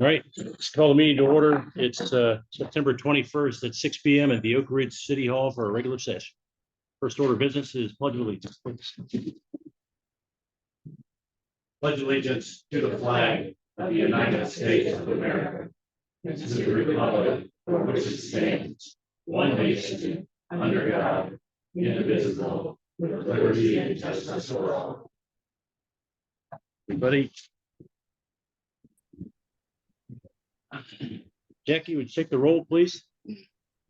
All right, let's call the meeting to order. It's September 21st at 6 p.m. at the Oak Ridge City Hall for a regular session. First order of business is pledge of allegiance. Pledge allegiance to the flag of the United States of America and to the republic for which it stands, one nation, under God, indivisible, with liberty and justice for all. Everybody. Jackie, would you take the roll, please?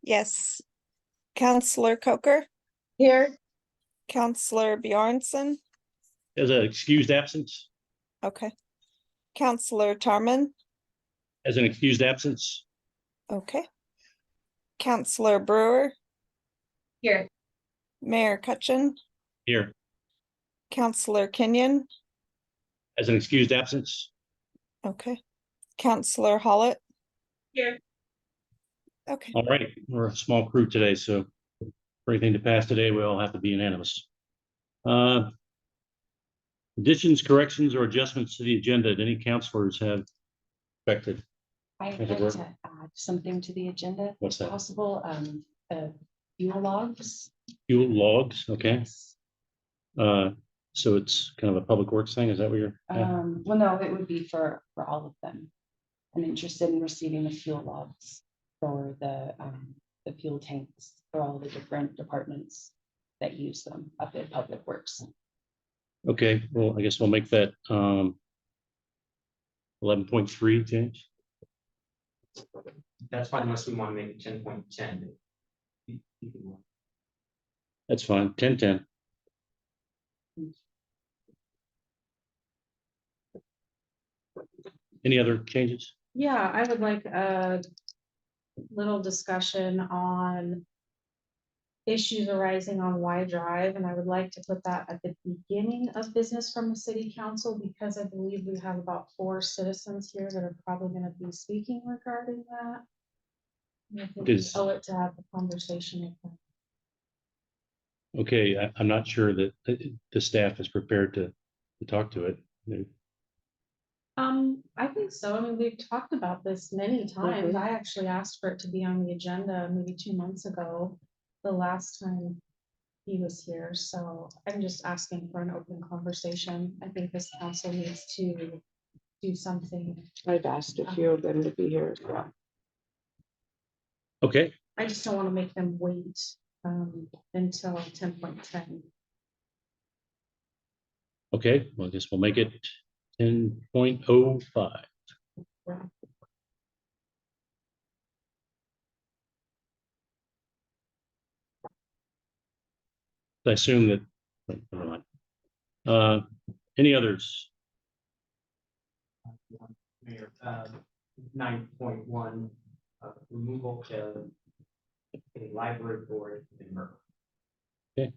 Yes. Counselor Coker. Here. Counselor Bjornson. As an excused absence. Okay. Counselor Tarman. As an excused absence. Okay. Counselor Brewer. Here. Mayor Cutchin. Here. Counselor Kenyon. As an excused absence. Okay. Counselor Hollett. Here. Okay. All right, we're a small crew today, so for anything to pass today, we all have to be unanimous. Additions, corrections, or adjustments to the agenda that any counselors have affected? I'd Does it like work? to add something to the agenda. What's if that? Possible, fuel logs. Fuel logs, okay. Yes. So it's kind of a public works thing, is that what you're? Well, no, it would be for all of them. I'm interested in receiving the fuel logs for the fuel tanks for all the different departments that use them up at Public Works. Okay, well, I guess we'll make that 11.3 change. That's fine unless we want to make it 10.10. That's fine, 10.10. Any other changes? Yeah, I would like a little discussion on issues arising on Y Drive, and I would like to put that at the beginning of business from the city council, because I believe we have about 4 citizens here that are probably going to be speaking regarding that. And I think we owe it to have the conversation with them. Okay, I'm not sure that the staff is prepared to talk to it. I think so. I mean, we've talked about this many times. I actually asked for it to be on the agenda maybe 2 months ago, the last time he was here. So I'm just asking for an open conversation. I think this council needs to do something. I've asked a few of them to be here as well. Okay, I just don't want to make them wait until 10.10. okay, well, I guess we'll make it 10.05. I assume that, never mind. Any others? Mayor, 9.1, removal of a library board in Merck. Okay.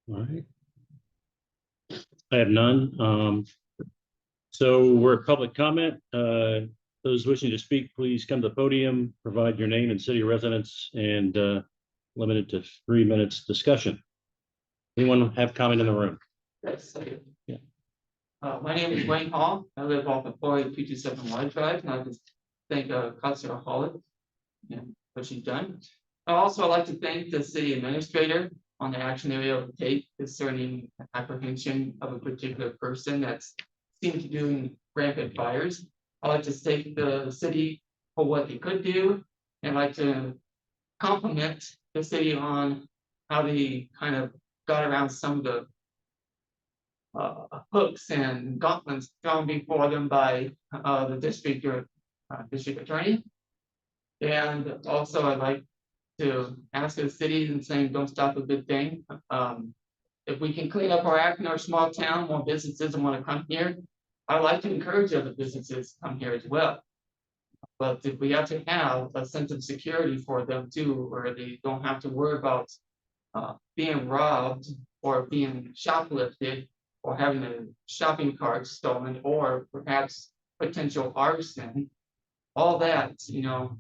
All right. I have none. So we're at public comment. Those wishing to speak, please come to the podium, provide your name and city of residence, and limited to 3 minutes discussion. Anyone have comment in the room? Yes. Yeah. My name is Wayne Hall. I live off of 48227 Y Drive, and I just thank Councilor Hollett and what she's done. I also like to thank the city administrator on the action they were able to take concerning apprehension of a particular person that's seen to doing rampant fires. I like to thank the city for what they could do, and like to compliment the city on how they kind of got around some of the hooks and gauntlets thrown before them by the district attorney. And also I'd like to ask the city and saying don't stop a good thing. If we can clean up our act in our small town, more businesses want to come here. I like to encourage other businesses to come here as well. But if we have to have a sense of security for them too, where they don't have to worry about being robbed or being shoplifted or having a shopping cart stolen or perhaps potential arson, all that, you know,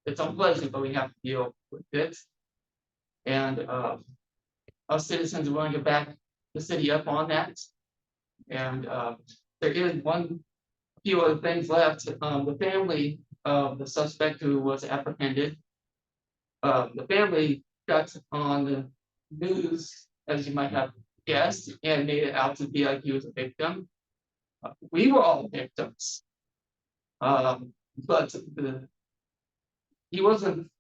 it's unpleasant, but we have to deal with it. And us citizens are willing to back the city up on that. And there is few other things left. The family of the suspect who was apprehended. The family got on the news, as you might have guessed, and made it out to be like he was a victim. We were all victims. But he wasn't.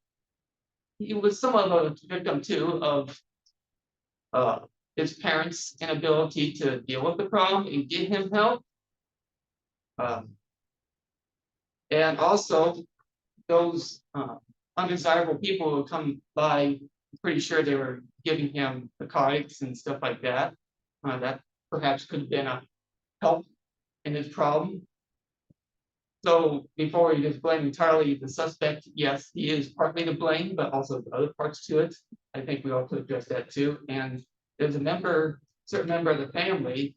He was somewhat of a victim too of his parents' inability to deal with the problem and get him help. And also those undesirable people who come by, I'm pretty sure they were giving him narcotics and stuff like that. That perhaps could have been a help in his problem. So before we just blame entirely the suspect, yes, he is partly to blame, but also the other parts to it. I think we ought to address that too. And there's a certain member of the family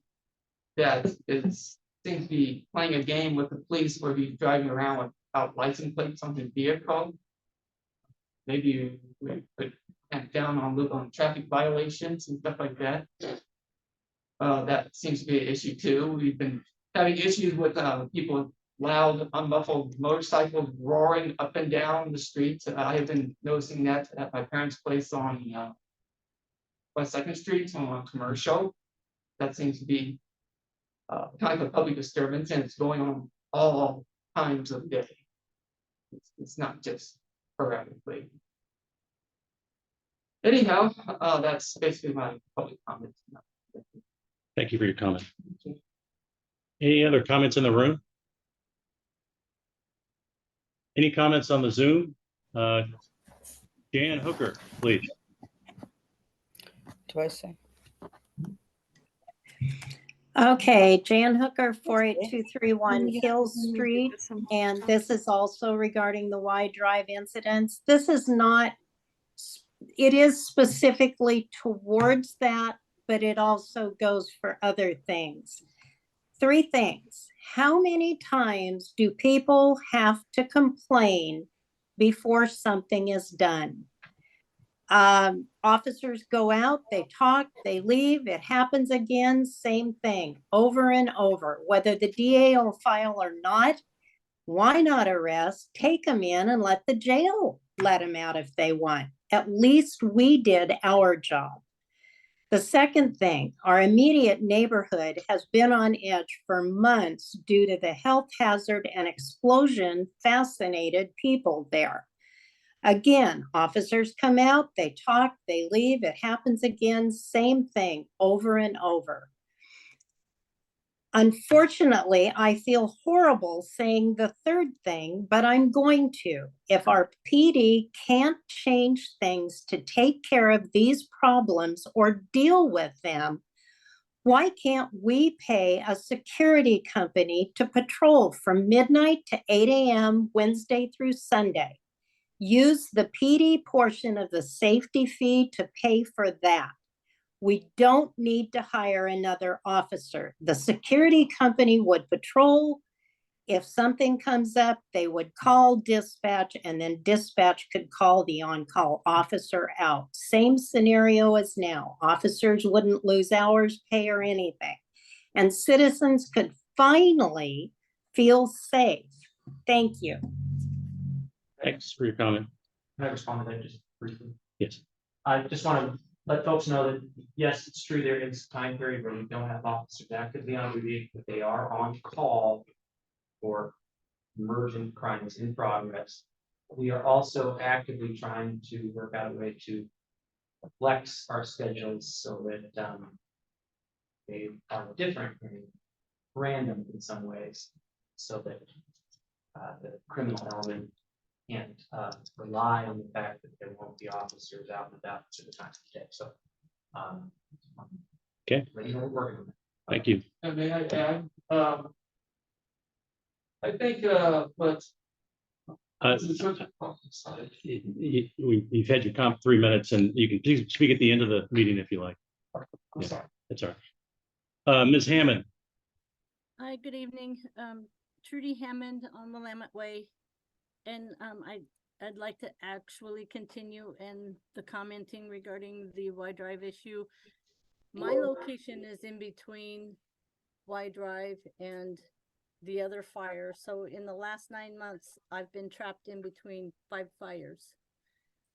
that seems to be playing a game with the police where he's driving around without license plates on his vehicle. Maybe we could clamp down on traffic violations and stuff like that. That seems to be an issue too. We've been having issues with people with loud, unmuffled motorcycles roaring up and down the streets. I have been noticing that at my parents' place on West 2nd Street on Commercial. That seems to be kind of a public disturbance, and it's going on all times of day. It's not just sporadically. Anyhow, that's basically my public comments. Thank you for your comment. Any other comments in the room? Any comments on the Zoom? Jan Hooker, please. Do I say? Okay, Jan Hooker, 48231 Hill Street, and this is also regarding the Y Drive incidents. This is not, it is specifically towards that, but it also goes for other things. 3 things. How many times do people have to complain before something is done? Officers go out, they talk, they leave, it happens again, same thing, over and over, whether the DA will file or not. Why not arrest, take them in and let the jail let them out if they want? At least we did our job. The second thing, our immediate neighborhood has been on edge for months due to the health hazard and explosion fascinated people there. Again, officers come out, they talk, they leave, it happens again, same thing over and over. Unfortunately, I feel horrible saying the third thing, but I'm going to. If our PD can't change things to take care of these problems or deal with them, why can't we pay a security company to patrol from midnight to 8 a.m. Wednesday through Sunday? Use the PD portion of the safety fee to pay for that. We don't need to hire another officer. The security company would patrol. If something comes up, they would call dispatch, and then dispatch could call the on-call officer out. Same scenario as now. Officers wouldn't lose hours, pay, or anything. And citizens could finally feel safe. Thank you. Thanks for your comment. Can I respond to that just briefly? Yes. I just want to let folks know that, yes, it's true, there is a time period where we don't have officers actively on duty, but they are on call for emergent crimes in progress. We are also actively trying to work out a way to flex our schedules so that they are different and random in some ways, so that the criminal element can't rely on the fact that there won't be officers out and about to the time of the day. So, Okay. We're working on that. Thank you. And may I add, I think what. You've had your 3 minutes, and you can please speak at the end of the meeting if you like. I'm sorry. That's all right. Ms. Hammond. Hi, good evening. Trudy Hammond on Willamette Way. And I I'd like to actually continue in the commenting regarding the Y Drive issue. My location is in between Y Drive and the other fire. So in the last 9 months, I've been trapped in between 5 fires.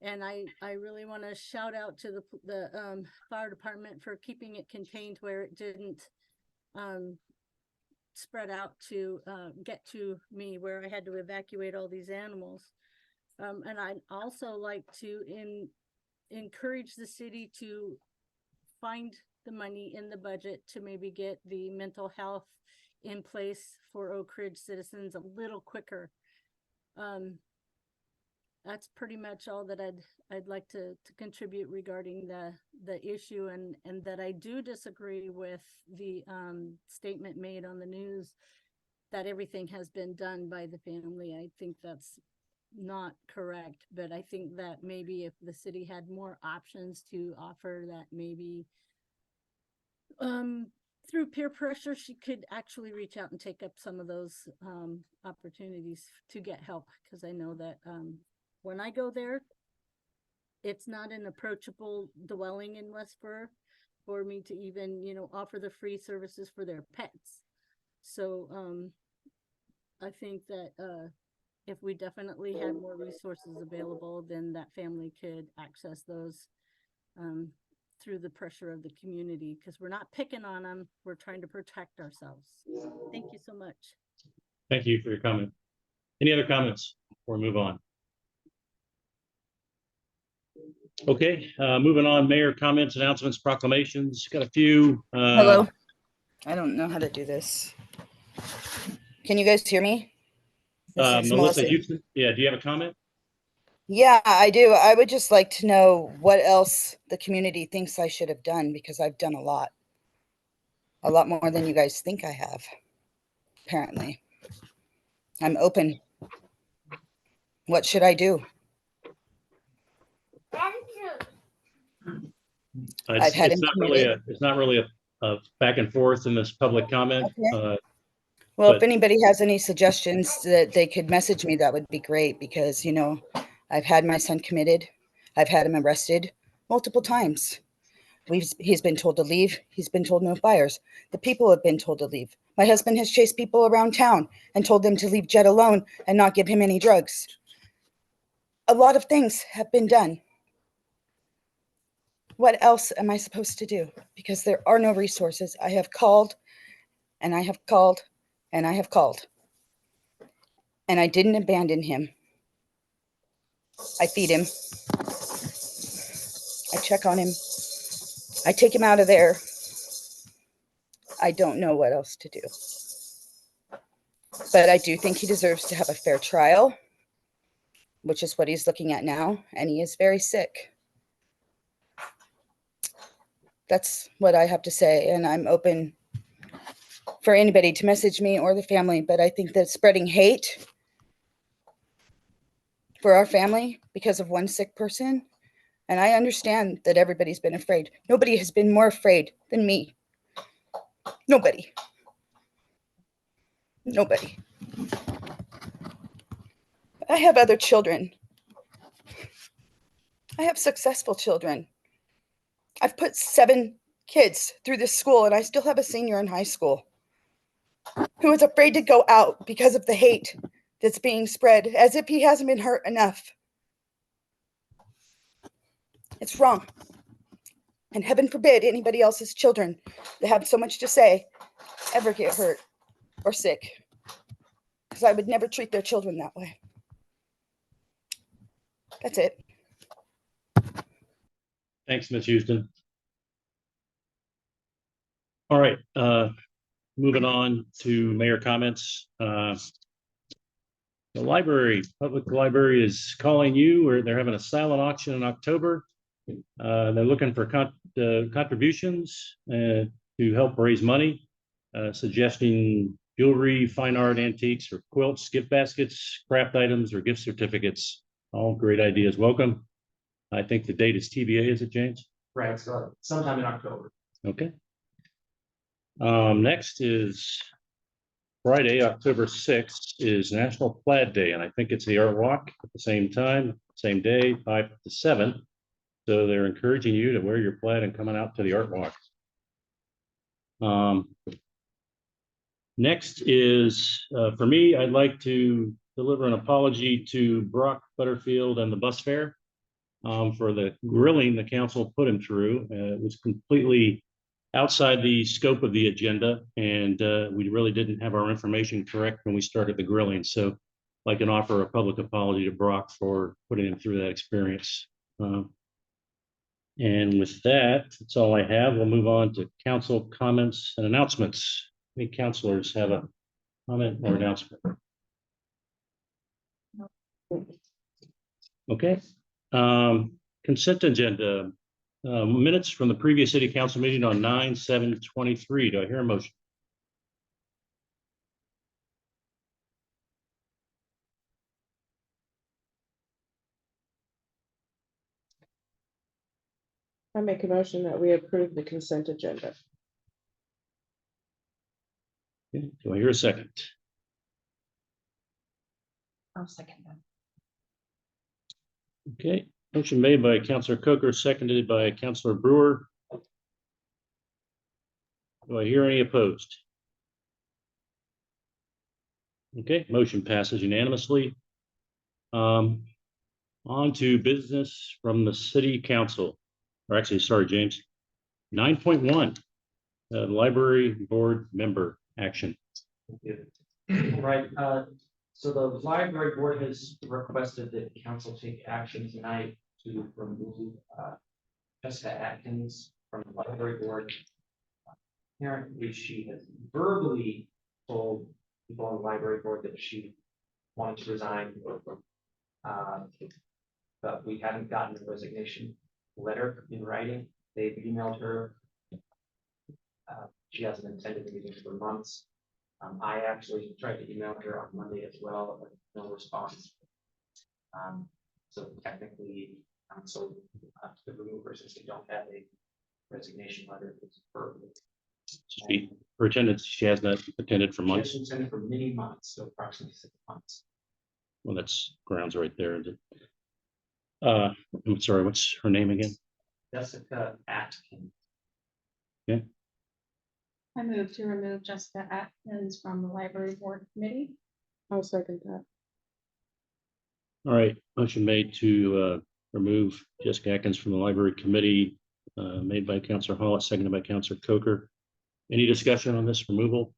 And I really want to shout out to the fire department for keeping it contained where it didn't spread out to get to me, where I had to evacuate all these animals. And I'd also like to encourage the city to find the money in the budget to maybe get the mental health in place for Oak Ridge citizens a little quicker. That's pretty much all that I'd like to contribute regarding the issue, and that I do disagree with the statement made on the news that everything has been done by the family. I think that's not correct, but I think that maybe if the city had more options to offer, that maybe through peer pressure, she could actually reach out and take up some of those opportunities to get help. Because I know that when I go there, it's not an approachable dwelling in Westboro for me to even, offer the free services for their pets. So I think that if we definitely had more resources available, then that family could access those through the pressure of the community, because we're not picking on them. We're trying to protect ourselves. Thank you so much. Thank you for your comment. Any other comments before we move on? Okay, moving on, mayor comments, announcements, proclamations. Got a few. Hello. I don't know how to do this. Can you guys hear me? This is Melissa Melissa. Houston. Yeah, do you have a comment? Yeah, I do. I would just like to know what else the community thinks I should have done, because I've done a lot more than you guys think I have. Apparently, I'm open. What should I do? I've had It's him not really a back and forth in this public comment. Okay. Well, but- if anybody has any suggestions that they could message me, that would be great, because, I've had my son committed. I've had him arrested multiple times. He's been told to leave. He's been told no fires. The people have been told to leave. My husband has chased people around town and told them to leave Jed alone and not give him any drugs. A lot of things have been done. What else am I supposed to do? Because there are no resources. I have called and I have called and I have called. And I didn't abandon him. I feed him. I check on him. I take him out of there. I don't know what else to do. But I do think he deserves to have a fair trial, which is what he's looking at now. And he is very sick. That's what I have to say. And I'm open for anybody to message me or the family. But I think that spreading hate for our family because of one sick person, and I understand that everybody's been afraid. Nobody has been more afraid than me. Nobody. I have other children. I have successful children. I've put 7 kids through this school, and I still have a senior in high school who is afraid to go out because of the hate that's being spread, as if he hasn't been hurt enough. It's wrong. And heaven forbid anybody else's children that have so much to say ever get hurt or sick, because I would never treat their children that way. That's it. Thanks, Ms. Houston. All right, moving on to mayor comments. The public library is calling you, or they're having a silent auction in October. They're looking for contributions to help raise money, suggesting jewelry, fine art, antiques, or quilts, gift baskets, craft items, or gift certificates. All great ideas. Welcome. I think the date is TBA, is it, James? Right, so sometime in October. Okay. Next is Friday, October 6th is National Plaid Day, and I think it's the Art Walk at the same time, same day, 5 to 7. So they're encouraging you to wear your plaid and coming out to the Art Walk. Next is, for me, I'd like to deliver an apology to Brock Butterfield and the bus fare for the grilling the council put him through. It was completely outside the scope of the agenda, and we really didn't have our information correct when we started the grilling. So I can offer a public apology to Brock for putting him through that experience. And with that, that's all I have. We'll move on to council comments and announcements. Any councilors have a comment or announcement? Okay. Consent agenda. Minutes from the previous city council meeting on 9/7/23. Do I hear a motion? I make a motion that we approve the consent agenda. Okay, do I hear a second? I'll second that. Okay, motion made by Councilor Coker, seconded by Councilor Brewer. Do I hear any opposed? Okay, motion passes unanimously. On to business from the city council, or actually, sorry, James. 9.1, library board member action. Right, so the library board has requested that council take action tonight to remove Jessica Atkins from the library board. Apparently, she has verbally told people on the library board that she wanted to resign. But we haven't gotten a resignation letter in writing. They've emailed her. She hasn't attended meetings for months. I actually tried to email her on Monday as well, but no response. So technically, so to remove her since we don't have a resignation letter. Her attendance, she has not attended for months. She hasn't attended for many months, so approximately 6 months. Well, that's grounds right there. I'm sorry, what's her name again? Jessica Atkins. I move to remove Jessica Atkins from the library board committee. I'll second that. All right, motion made to remove Jessica Atkins from the library committee, made by Councilor Hall, seconded by Councilor Coker. Any discussion on this removal?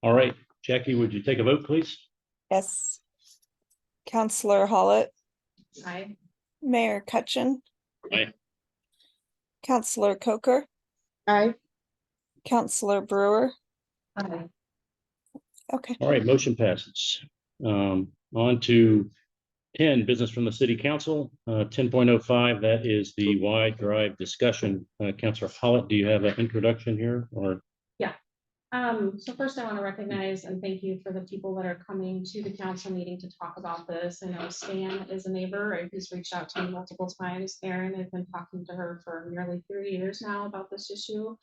All right, Jackie, would you take a vote, please? Yes. Counselor Hollett, Aye. Mayor Cutchin. Aye. Counselor Coker, Aye. Counselor Brewer. Aye. Okay, All right, motion passes. On to 10, business from the city council. 10.05, that is the Y Drive discussion. Councilor Hollett, do you have an introduction here or? So first I want to recognize and thank you for the people that are coming to the council meeting to talk about this. I know Stan is a neighbor and he's reached out to me multiple times. Erin, I've been talking to her for nearly 3 years now about this issue.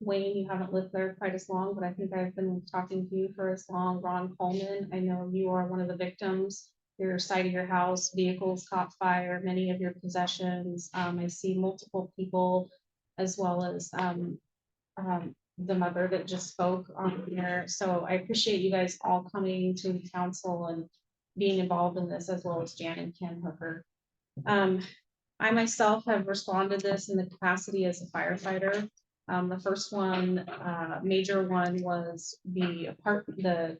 Wayne, you haven't lived there quite as long, but I think I've been talking to you for as long. Ron Coleman, I know you are one of the victims. Your side of your house, vehicles caught fire, many of your possessions. I see multiple people as well as the mother that just spoke on here. So I appreciate you guys all coming to the council and being involved in this, as well as Jan and Ken Hooker. I myself have responded this in the capacity as a firefighter. The first one, major one, was the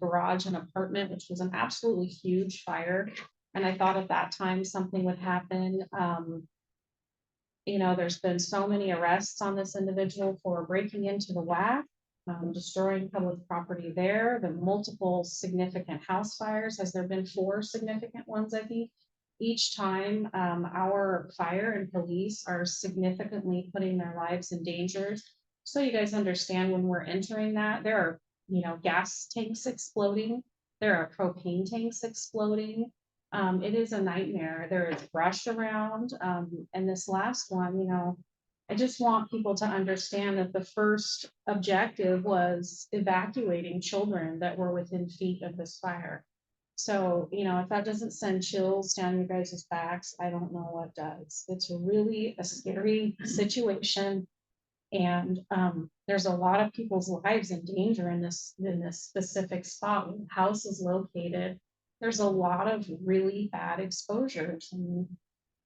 garage and apartment, which was an absolutely huge fire. And I thought at that time something would happen. You know, there's been so many arrests on this individual for breaking into the WAC, destroying public property there, the multiple significant house fires. Has there been 4 significant ones, I think? Each time, our fire and police are significantly putting their lives in danger. So you guys understand, when we're entering that, there are, you know, gas tanks exploding, there are propane tanks exploding. It is a nightmare. There is brush around. And this last one, you know, I just want people to understand that the first objective was evacuating children that were within feet of this fire. So, you know, if that doesn't send chills down your guys' backs, I don't know what does. It's really a scary situation. And there's a lot of people's lives in danger in this specific spot where the house is located. There's a lot of really bad exposures. And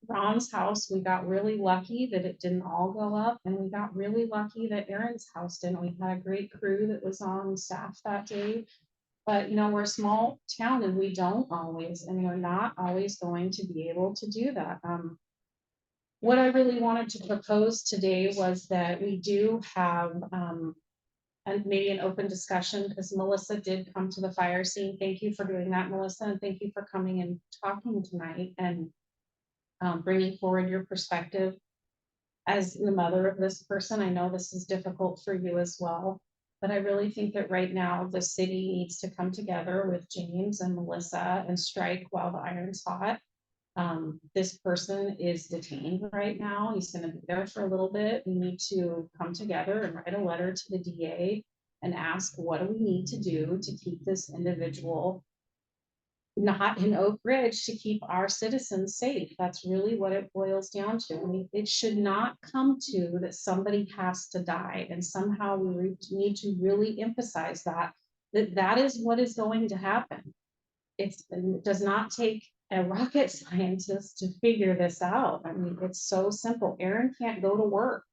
Ron's house, we got really lucky that it didn't all go up, and we got really lucky that Aaron's house didn't. We had a great crew that was on staff that day. But you know, we're a small town and we don't always, and we're not always going to be able to do that. What I really wanted to propose today was that we do have and maybe an open discussion, because Melissa did come to the fire scene. Thank you for doing that, Melissa, and thank you for coming and talking tonight and bringing forward your perspective. As the mother of this person, I know this is difficult for you as well, but I really think that right now the city needs to come together with James and Melissa and strike while the iron's hot. This person is detained right now. He's going to be there for a little bit. We need to come together and write a letter to the DA and ask, what do we need to do to keep this individual not in Oak Ridge, to keep our citizens safe? That's really what it boils down to. I mean, it should not come to that somebody has to die, and somehow we need to really emphasize that that is what is going to happen. It does not take a rocket scientist to figure this out. I mean, it's so simple. Erin can't go to work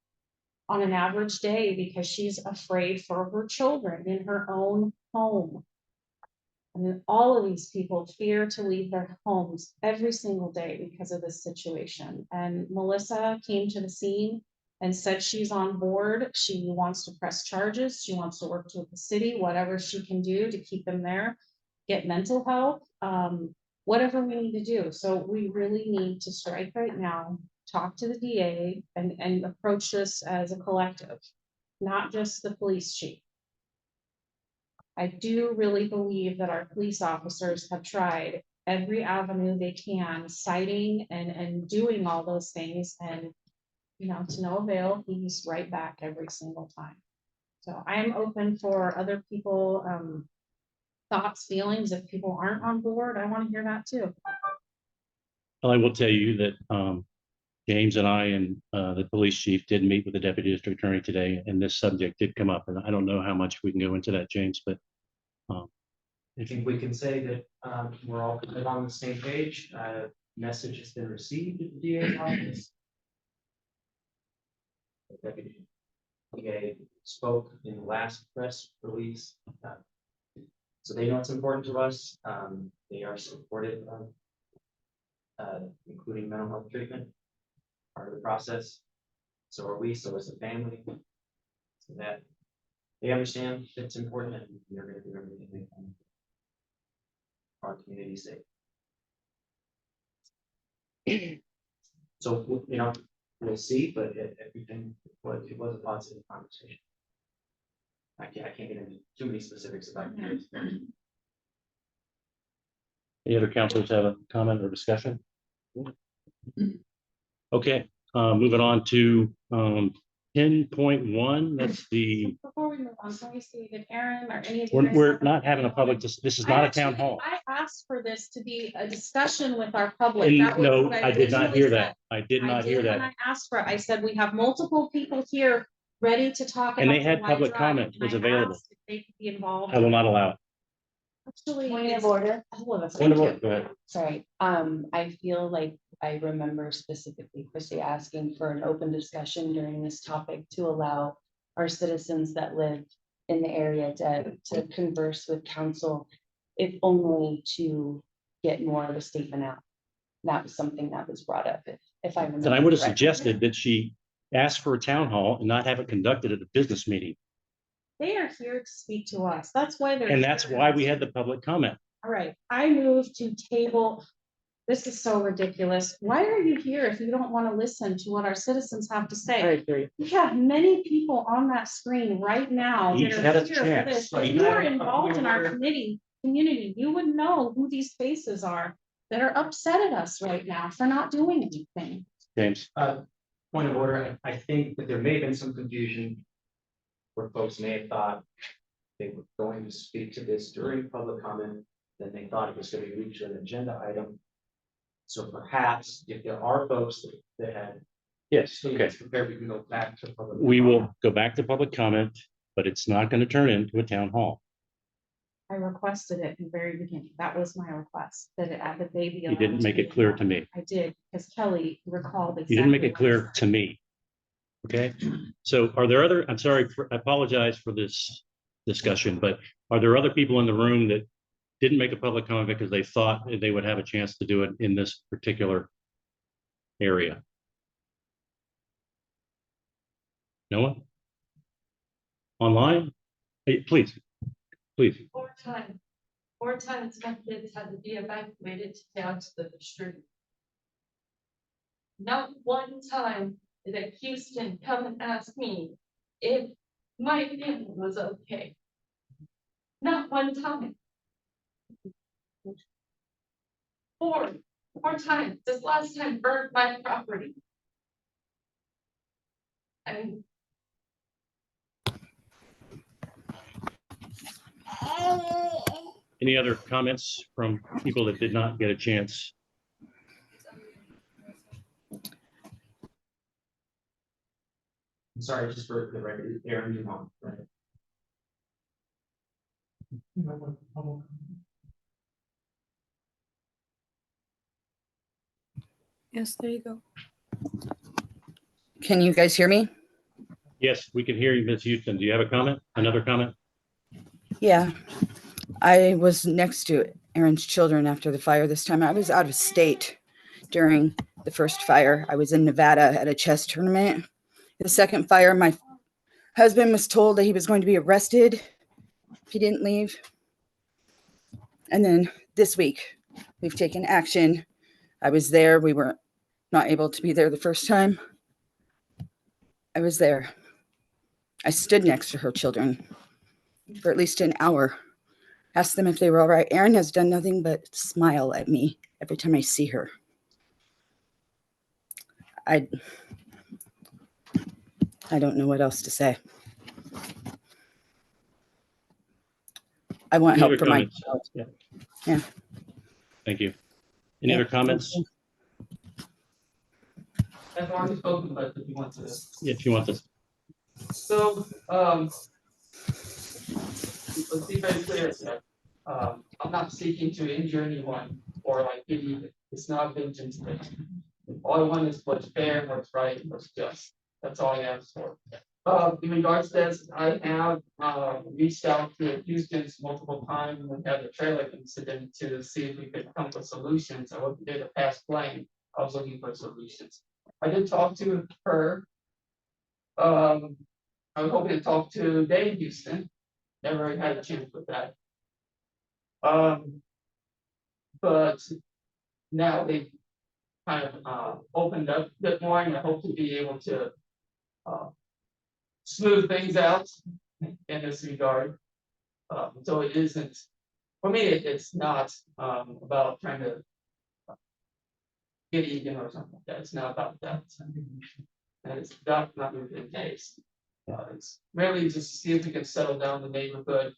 on an average day because she's afraid for her children in her own home. I mean, all of these people fear to leave their homes every single day because of this situation. And Melissa came to the scene and said she's on board. She wants to press charges. She wants to work with the city, whatever she can do to keep them there, get mental health, whatever we need to do. So we really need to strike right now, talk to the DA and approach this as a collective, not just the police chief. I do really believe that our police officers have tried every avenue they can, citing and doing all those things, and you know, to no avail. He's right back every single time. So I am open for other people, thoughts, feelings. If people aren't on board, I want to hear that too. I will tell you that James and I and the police chief did meet with the deputy district attorney today, and this subject did come up. And I don't know how much we can go into that, James, but I think we can say that we're all on the same page. Message has been received at the DA's office. The deputy DA spoke in the last press release, so they know it's important to us. They are supportive of including mental health treatment, part of the process. So are we. So as a family, so that they understand it's important, and they're going to do everything they can. Our community safe. So, you know, we'll see, but everything it was a positive conversation. I can't get into too many specifics about it. any other counselors have a comment or discussion? Okay, moving on to 10.1. That's the, Before we move on, can we see that Aaron or any of you guys we're have not having a anything? public, this is not a town Actually, hall. I asked for this to be a discussion with our public. And That was no, what I did not originally hear said. that. I did not hear did when that. I asked for it. I said, we have multiple people here ready to talk. And they about the had Y public drive, comment and was I available. asked if they could be involved. I will not allow it. Actually, Point of it's- order. Hold on, Point of thank order, you. go ahead. Sorry, I feel like I remember specifically Chrissy asking for an open discussion during this topic to allow our citizens that live in the area to converse with council, if only to get more of a statement out. That was something that was brought up, if I remember. And I would have correctly. suggested that she ask for a town hall and not have it conducted at a business meeting. They are here to speak to us. That's why they're. And that's here. why we had the public comment. All right, I move to table. This is so ridiculous. Why are you here if you don't want to listen to what our citizens have to I say? agree. We have many people on that screen right now Each that had are a here for chance. this. Right. If you are involved in our community, you would know who these faces are that are upset at us right now for not doing anything. James, Point of order, I think that there may have been some confusion. Where folks may have thought they were going to speak to this during public comment, then they thought it was going to be reached an agenda item. So perhaps if there are folks that had Yes, okay. statements prepared, we can go back to public. We comment. will go back to public comment, but it's not going to turn into a town hall. I requested it in the very beginning. That was my request, that they be. You didn't allowed make be it clear to involved. me. I did, because Kelly recalled. You didn't make exactly it what I clear said. to me. Okay, so are there other, I'm sorry, I apologize for this discussion, but are there other people in the room that didn't make a public comment because they thought they would have a chance to do it in this particular area? No one? Online? Hey, please. 4 times. 4 times my kids had to be evacuated down to the street. Not one time did a Houston come and ask me if my family was okay. Not one time. 4 times. This last time burned my property. And Any other comments from people that did not get a chance? I'm sorry, just for the record, Aaron, you want, right? Yes, there you go. Can you guys hear me? Yes, we can hear you, Ms. Houston. Do you have a comment? Another comment? Yeah. I was next to Aaron's children after the fire this time. I was out of state during the first fire. I was in Nevada at a chess tournament. The second fire, my husband was told that he was going to be arrested if he didn't leave. And then this week, we've taken action. I was there. We were not able to be there the first time. I was there. I stood next to her children for at least an hour. Asked them if they were all right. Erin has done nothing but smile at me every time I see her. I don't know what else to say. I want Any help other for my comments? child. Yeah. Yeah. Thank you. Any other comments? I've already spoken, but if you want to. Yeah, if you want to. So, let's be very clear here. I'm not seeking to injure anyone or like pity. It's not vengeance thing. All I want is what's fair, what's right, and what's just. That's all I ask for. In regards to this, I have reached out to Houston's multiple times when we had the trailer incident to see if we could come up with solutions. I wasn't there to pass blame. I was looking for solutions. I did talk to her. I was hoping to talk to Dave Houston. Never really had a chance with that. But now they've kind of opened up a bit more, and I hope to be able to smooth things out in this regard. So it isn't, for me, it's not about trying to get even or something like that. It's not about that. And it's not the case. It's really just to see if we can settle down the neighborhood,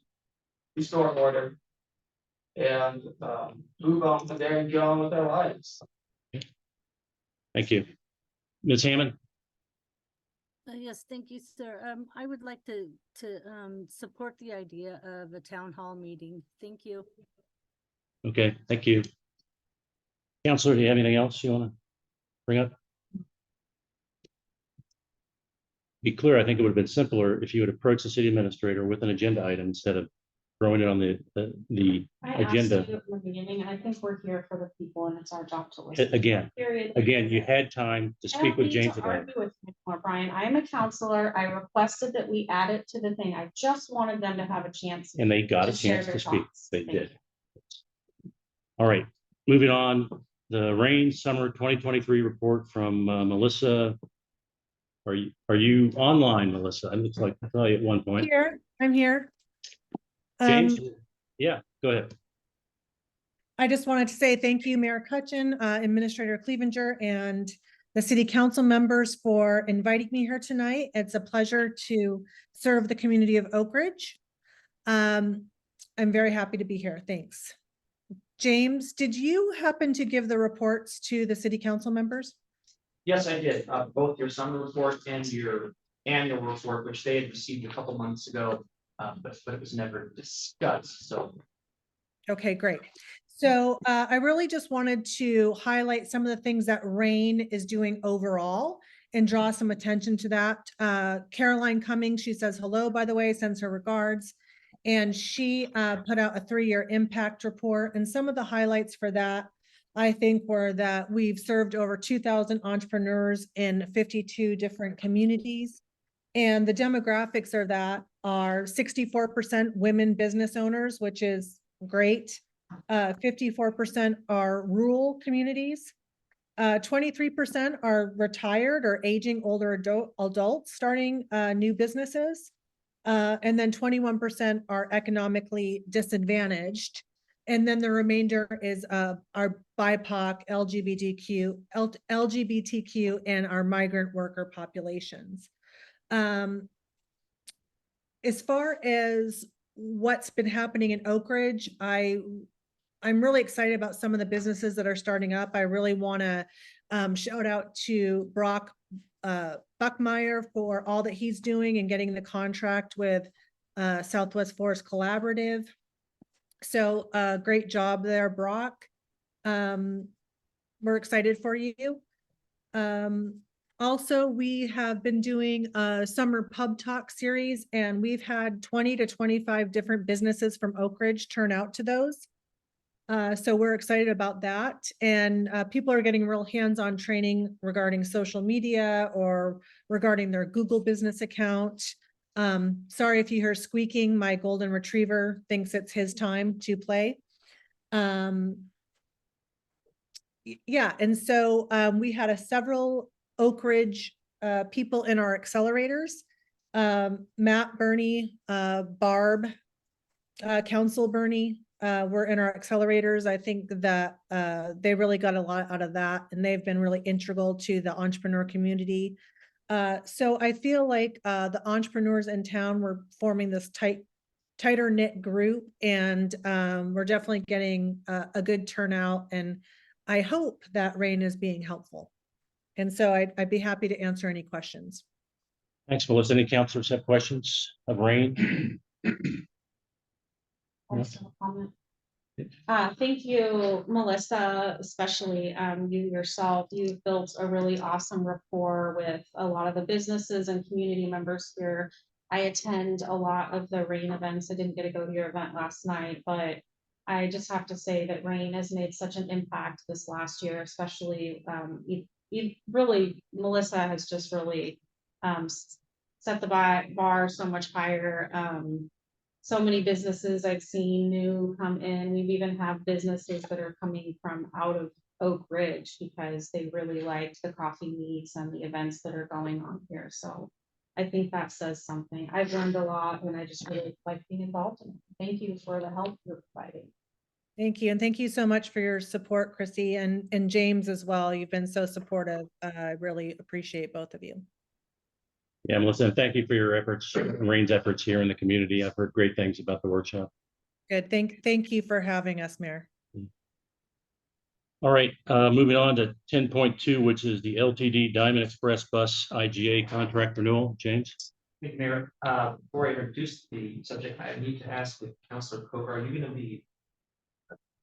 restore order, and move on from there and get on with our lives. Thank you. Ms. Hammond? Yes, thank you, sir. I would like to support the idea of a town hall meeting. Thank you. Okay, thank you. Counselor, do you have anything else you want to bring up? Be clear, I think it would have been simpler if you would approach the city administrator with an agenda item instead of throwing it on the I asked agenda. you in the beginning, and I think we're here for the people, and it's our job to listen. Again, Period. you had time to I speak don't with need James to about it. argue with you anymore, Brian. I am a counselor. I requested that we add it to the thing. I just wanted them to have a chance. And they got a to share chance their to speak. thoughts. They Thank did. All right, moving on, the rain summer 2023 report from Melissa. Are you online, Melissa? I looked like I saw you at one point. I'm here. James? Yeah, go ahead. I just wanted to say thank you, Mayor Cutchin, Administrator Clevenger, and the city council members for inviting me here tonight. It's a pleasure to serve the community of Oak Ridge. I'm very happy to be here. Thanks. James, did you happen to give the reports to the city council members? Yes, I did, both your summer report and your annual report, which they had received a couple months ago, but it was never discussed, so. Okay, great. So I really just wanted to highlight some of the things that RAIN is doing overall and draw some attention to that. Caroline Cummings, she says hello, by the way, sends her regards. And she put out a 3-year impact report. And some of the highlights for that, I think, were that we've served over 2,000 entrepreneurs in 52 different communities. And the demographics of that are 64% women business owners, which is great. 54% are rural communities. 23% are retired or aging older adults starting new businesses. And then 21% are economically disadvantaged. And then the remainder is our BIPOC, LGBTQ, and our migrant worker populations. As far as what's been happening in Oak Ridge, I'm really excited about some of the businesses that are starting up. I really want to shout out to Brock Buckmeyer for all that he's doing and getting the contract with Southwest Forest Collaborative. So great job there, Brock. We're excited for you. Also, we have been doing a summer pub talk series, and we've had 20 to 25 different businesses from Oak Ridge turn out to those. So we're excited about that. And people are getting real hands-on training regarding social media or regarding their Google business account. Sorry if you hear squeaking, my golden retriever thinks it's his time to play. Yeah, and so we had several Oak Ridge people in our accelerators. Matt, Bernie, Barb, Council Bernie were in our accelerators. I think that they really got a lot out of that, and they've been really integral to the entrepreneur community. So I feel like the entrepreneurs in town were forming this tighter knit group, and we're definitely getting a good turnout, and I hope that RAIN is being helpful. And so I'd be happy to answer any questions. Thanks, Melissa. Any counselors have questions of RAIN? Also comment. Thank you, Melissa, especially you yourself. You've built a really awesome rapport with a lot of the businesses and community members here. I attend a lot of the RAIN events. I didn't get to go to your event last night, but I just have to say that RAIN has made such an impact this last year, especially really, Melissa has just really set the bar so much higher. So many businesses I've seen new come in. We've even have businesses that are coming from out of Oak Ridge because they really liked the coffee meets and the events that are going on here. So I think that says something. I've learned a lot, and I just really like being involved in it. Thank you for the help you're providing. Thank you. And thank you so much for your support, Chrissy, and James as well. You've been so supportive. I really appreciate both of you. Yeah, Melissa, and thank you for your efforts, RAIN's efforts here in the community. I've heard great things about the workshop. Good. Thank you for having us, Mayor. All right, moving on to 10.2, which is the LTD Diamond Express Bus IGA contract renewal. James? Thank you, Mayor. Before I introduce the subject, I need to ask with Councilor Coker, are you going to be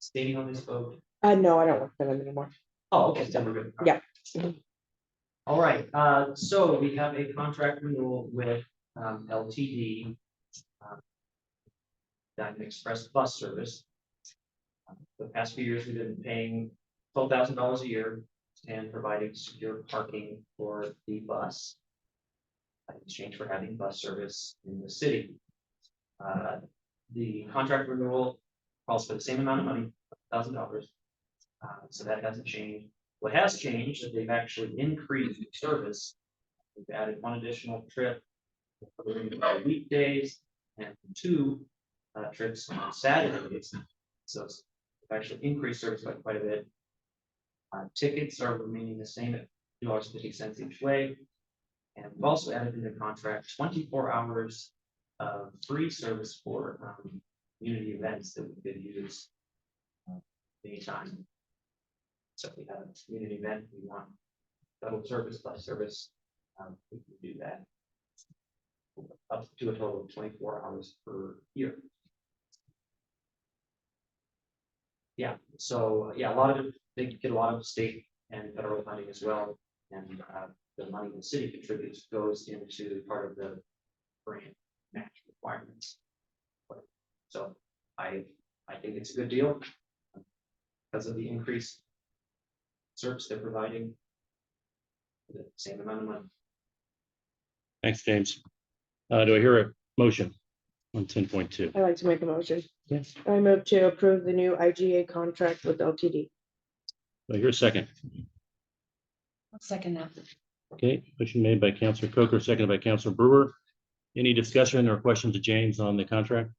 staying on this vote? No, I don't work for them anymore. Oh, okay, then we're good. Yeah. All right, so we have a contract renewal with LTD, Diamond Express Bus Service. The past few years, we've been paying $12,000 a year and providing secure parking for the bus in exchange for having bus service in the city. The contract renewal calls for the same amount of money, $1,000. So that hasn't changed. What has changed is they've actually increased service. We've added one additional trip for weekdays and 2 trips on Saturdays. So it's actually increased service by quite a bit. Tickets are remaining the same at $2.50 each way. And we've also added in the contract 24 hours of free service for community events that we could use anytime. So if we have a community event, we want double service, plus service, we can do that. Up to a total of 24 hours per year. Yeah, so yeah, a lot of it, they get a lot of state and federal funding as well. And the money the city contributes goes into part of the grant match requirements. So I think it's a good deal because of the increased service they're providing. For the same amount of money. Thanks, James. Do I hear a motion on 10.2? I'd like to make a motion. Yes. I move to approve the new IGA contract with LTD. Do I hear a second? I'll second that. Okay, motion made by Councilor Coker, seconded by Councilor Brewer. Any discussion or questions of James on the contract?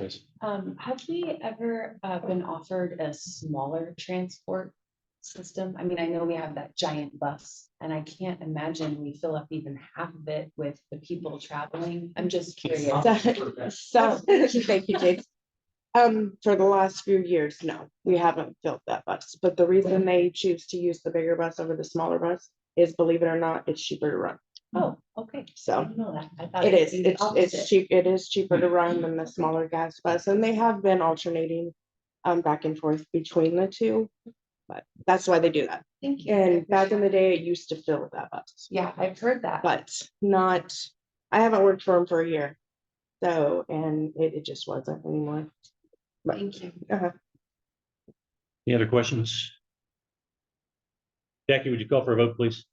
Yes. Have we ever been offered a smaller transport system? I mean, I know we have that giant bus, and I can't imagine we fill up even half of it with the people traveling. I'm just curious. So, thank you, James. For the last few years, no, we haven't filled that bus, but the reason they choose to use the bigger bus over the smaller bus is, believe it or not, it's cheaper to run. Oh, okay. I So didn't know that. I thought it is, would be it's opposite. cheap, it is cheaper to run than the smaller gas bus, and they have been alternating back and forth between the two. But that's why they do that. Thank you. And back in the day, it used to fill that bus, Yeah, I've heard that. but not, I haven't worked for them for a year. So, and it just wasn't anymore. But, Thank you. Any other questions? Jackie, would you call for a vote, please?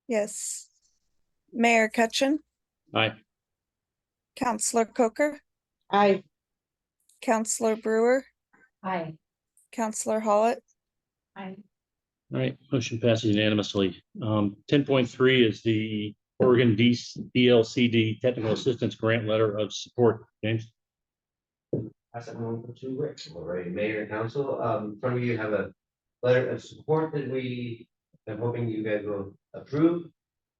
Yes. Mayor Cutchin, Aye. Counselor Coker, I, Counselor Brewer, Hi. Counselor Hollett, Hi. All right, motion passes unanimously. 10.3 is the Oregon DLCD Technical Assistance Grant Letter of Support. James? Pass it on to Rick. All right, Mayor and Council, in front of you have a letter of support that I'm hoping you guys will approve.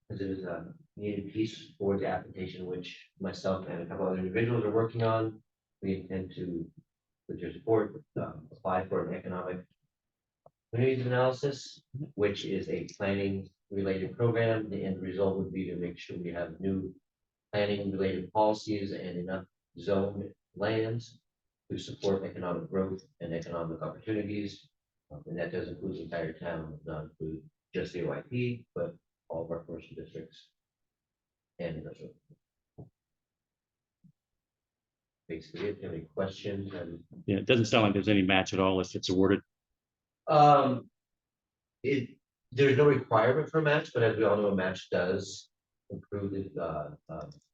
Because it is a needed piece for the application, which myself and a couple other individuals are working on. We intend to, with your support, apply for an economic communities analysis, which is a planning related program. The end result would be to make sure we have new planning related policies and enough zone lands to support economic growth and economic opportunities. And that does include the entire town, not include just the OIP, but all of our commercial districts. And industrial. Basically, if you have any questions and Yeah, it doesn't sound like there's any match at all if it's awarded. there's no requirement for a match, but as we all know, a match does improve the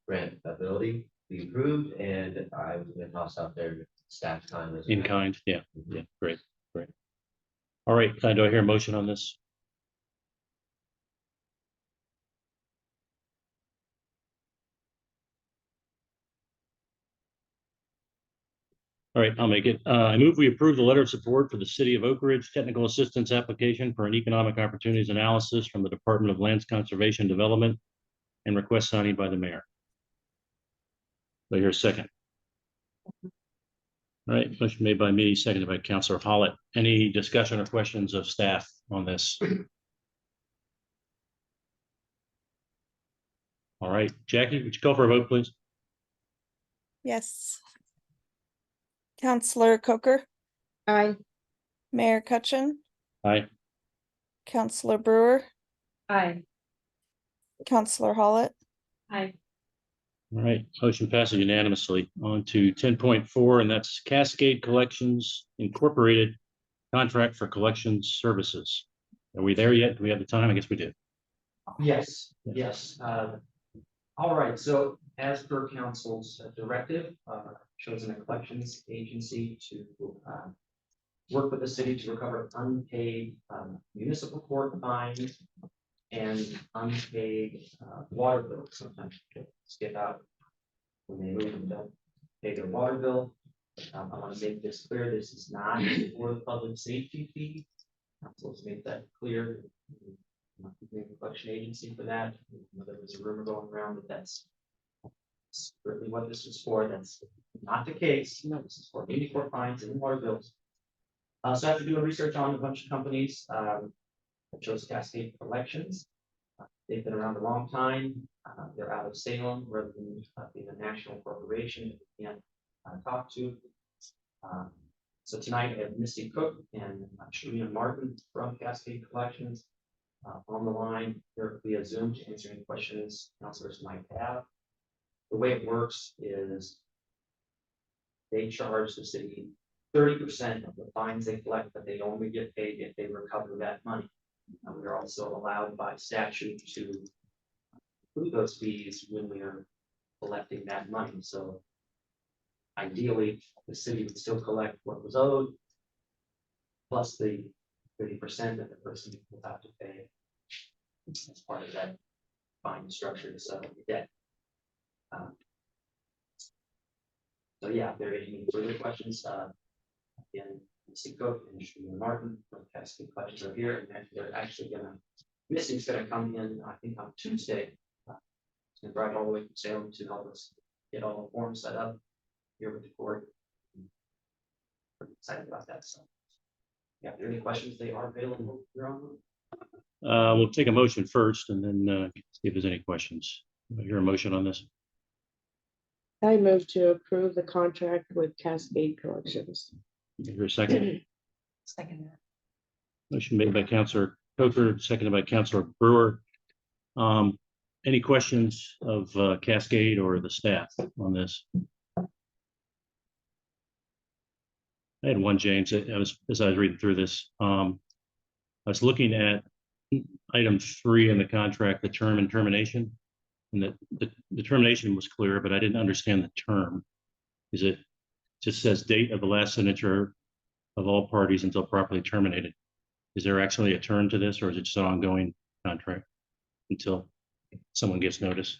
grant ability to be approved, and I was gonna toss out there staff time as In kind, yeah, yeah, great, great. All right, do I hear a motion on this? All right, I'll make it. I move we approve the letter of support for the City of Oak Ridge technical assistance application for an economic opportunities analysis from the Department of Lands Conservation and Development and request signing by the mayor. Do I hear a second? All right, motion made by me, seconded by Councilor Hollett. Any discussion or questions of staff on this? All right, Jackie, would you call for a vote, please? yes. Counselor Coker, I, Mayor Cutchin, Aye. Counselor Brewer, Hi. Counselor Hollett, Hi. All right, motion passes unanimously. On to 10.4, and that's Cascade Collections Incorporated contract for collections services. Are we there yet? Do we have the time? I guess we do. Yes, yes. All right, so as per council's directive, chosen a collections agency to work with the city to recover unpaid municipal court fines and unpaid water bills. Sometimes people skip out when they move them down. pay their water bill. I want to make this clear, this is not for the public safety fee. I'm supposed to make that clear. Not the collection agency for that. There was a rumor going around that that's certainly what this was for. That's not the case. No, this is for any court fines and water bills. So I have to do a research on a bunch of companies. I chose Cascade Collections. They've been around a long time. They're out of Salem, rather than being a national corporation that we can't talk to. So tonight I have Misty Cook and Sharina Martin from Cascade Collections on the line here via Zoom to answer any questions counselors might have. The way it works is they charge the city 30% of the fines they collect, but they only get paid if they recover that money. And we're also allowed by statute to include those fees when we are collecting that money. So ideally, the city would still collect what was owed, plus the 30% that the person will have to pay as part of that fine structure to settle the debt. So yeah, if there are any further questions, again, Missy Cook and Sharina Martin from Cascade Collections are here, and they're actually Missy's gonna come in, I think on Tuesday. And drive all the way from Salem to help us get all the forms set up here with the court. Pretty excited about that, so. Yeah, if there are any questions, they are available. You're on. We'll take a motion first and then see if there's any questions. Do I hear a motion on this? I move to approve the contract with Cascade Collections. Do I hear a second? Second that. Motion made by Counselor Coker, seconded by Counselor Brewer. Any questions of Cascade or the staff on this? I had one, James, as I was reading through this. I was looking at item 3 in the contract, the term and termination. And the termination was clear, but I didn't understand the term. Is it just says date of the last signature of all parties until properly terminated? Is there actually a term to this, or is it just an ongoing contract until someone gets notice?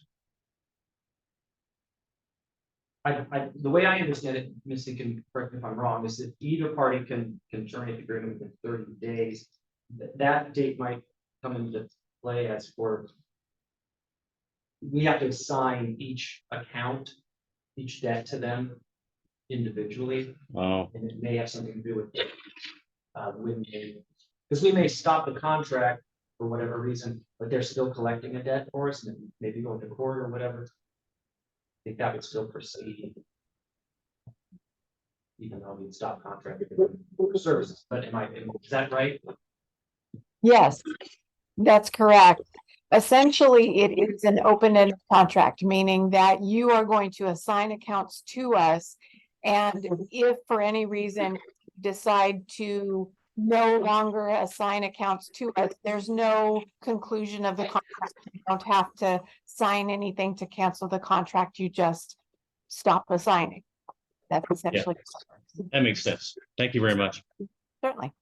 The way I understand it, Missy can correct me if I'm wrong, is that either party can terminate the agreement within 30 days. That date might come into play as for. We have to assign each account, each debt to them individually. Wow. And it may have something to do with when because we may stop the contract for whatever reason, but they're still collecting a debt for us and maybe going to court or whatever. I think that would still proceed. Even though we stop contracting for services, but is that right? Yes, that's correct. Essentially, it is an open-ended contract, meaning that you are going to assign accounts to us. And if for any reason decide to no longer assign accounts to us, there's no conclusion of the contract. You don't have to sign anything to cancel the contract. You just stop assigning. That's essentially. That makes sense. Thank you very much. Certainly.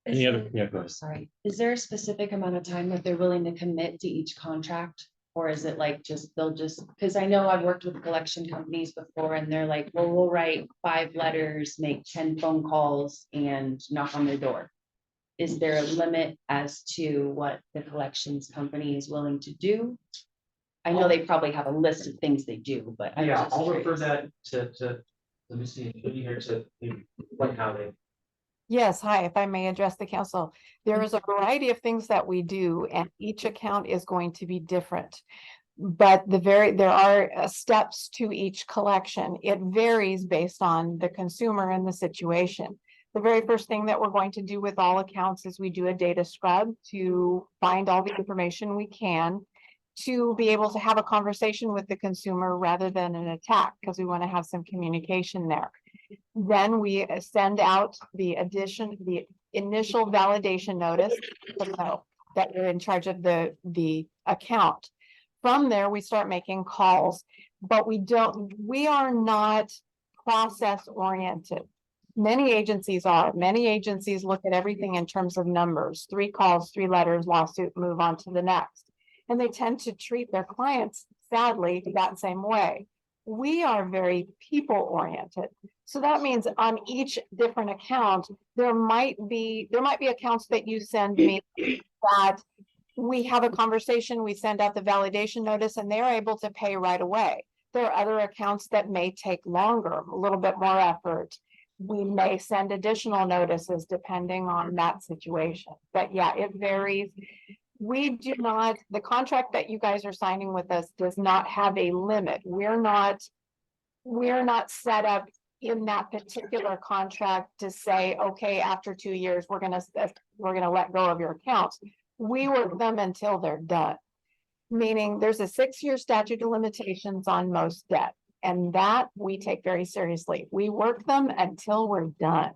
Any other? Yeah, go ahead. Sorry, is there a specific amount of time that they're willing to commit to each contract? Or is it like they'll just, because I know I've worked with collection companies before and they're like, well, we'll write 5 letters, make 10 phone calls and knock on their door. Is there a limit as to what the collections company is willing to do? I know they probably have a list of things they do, but. Yeah, I'll refer that to Missy and Judy here to what how they. Yes, hi, if I may address the council. There is a variety of things that we do and each account is going to be different. But there are steps to each collection. It varies based on the consumer and the situation. The very first thing that we're going to do with all accounts is we do a data scrub to find all the information we can to be able to have a conversation with the consumer rather than an attack, because we want to have some communication there. Then we send out the initial validation notice that we're in charge of the account. From there, we start making calls, but we are not process oriented. Many agencies are. Many agencies look at everything in terms of numbers, 3 calls, 3 letters, lawsuit, move on to the next. And they tend to treat their clients sadly that same way. We are very people oriented. So that means on each different account, there might be accounts that you send me that we have a conversation, we send out the validation notice and they're able to pay right away. There are other accounts that may take longer, a little bit more effort. We may send additional notices depending on that situation. But yeah, it varies. We do not, the contract that you guys are signing with us does not have a limit. We're not set up in that particular contract to say, okay, after 2 years, we're gonna let go of your accounts. We work them until they're done. Meaning there's a 6-year statute of limitations on most debt. And that we take very seriously. We work them until we're done.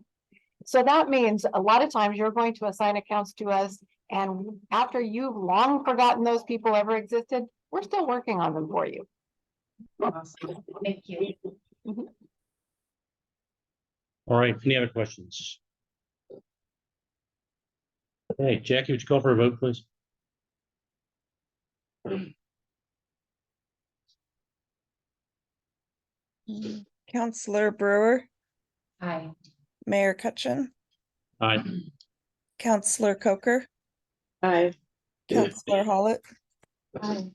So that means a lot of times you're going to assign accounts to us. And after you've long forgotten those people ever existed, we're still working on them for you. Thank you. All right, any other questions? Hey, Jackie, would you call for a vote, please? Counselor Brewer, Aye. Mayor Cutchin, Aye. Counselor Coker, Aye. Counselor Hollett, Aye.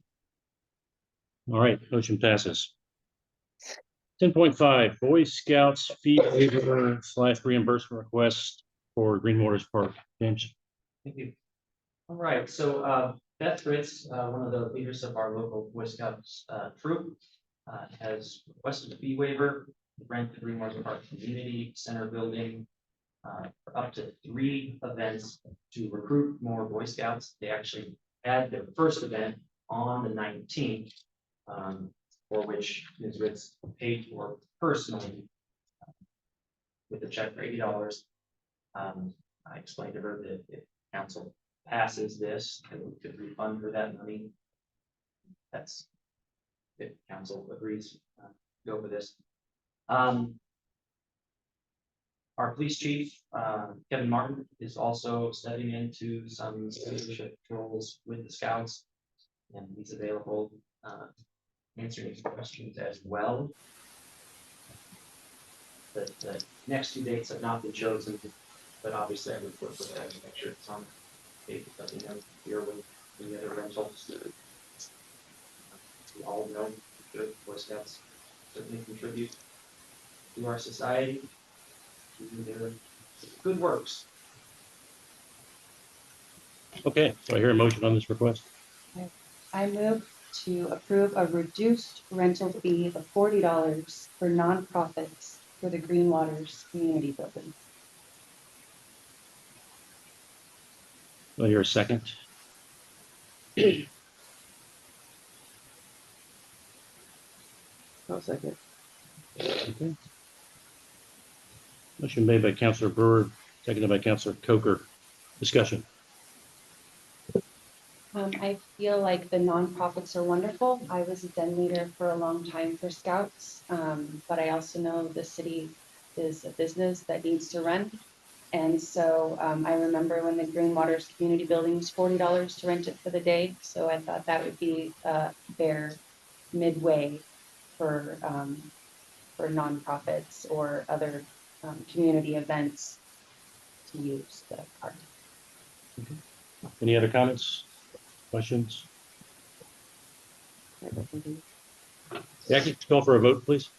All right, motion passes. 10.5, Boy Scouts fee waiver / reimbursement request for Green Waters Park. James. Thank you. All right, so Beth Fritz, one of the leaders of our local Boy Scouts troop, has requested a fee waiver to rent the Green Waters Park Community Center building for up to 3 events to recruit more Boy Scouts. They actually had their first event on the 19th, for which Ms. Ritz paid for personally with a check for $80. I explained to her that if council passes this, that we could refund her that money. That's if council agrees, go for this. Our police chief, Kevin Martin, is also stepping into some leadership roles with the scouts, and he's available answering any questions as well. The next 2 dates have not been chosen, but obviously I would work with that to make sure it's on date, but you know, here with the other rentals. We all know good Boy Scouts certainly contribute to our society, do their good works. Okay, so I hear a motion on this request. I move to approve a reduced rental fee of $40 for nonprofits for the Green Waters Community Building. Do I hear a second? I'll second. Okay. Motion made by Counselor Brewer, seconded by Counselor Coker. Discussion. I feel like the nonprofits are wonderful. I was a den leader for a long time for Scouts, but I also know the city is a business that needs to run. And so I remember when the Green Waters Community Building was $40 to rent it for the day. So I thought that would be fair midway for nonprofits or other community events to use the park. Any other comments, questions? Jackie, call for a vote, please.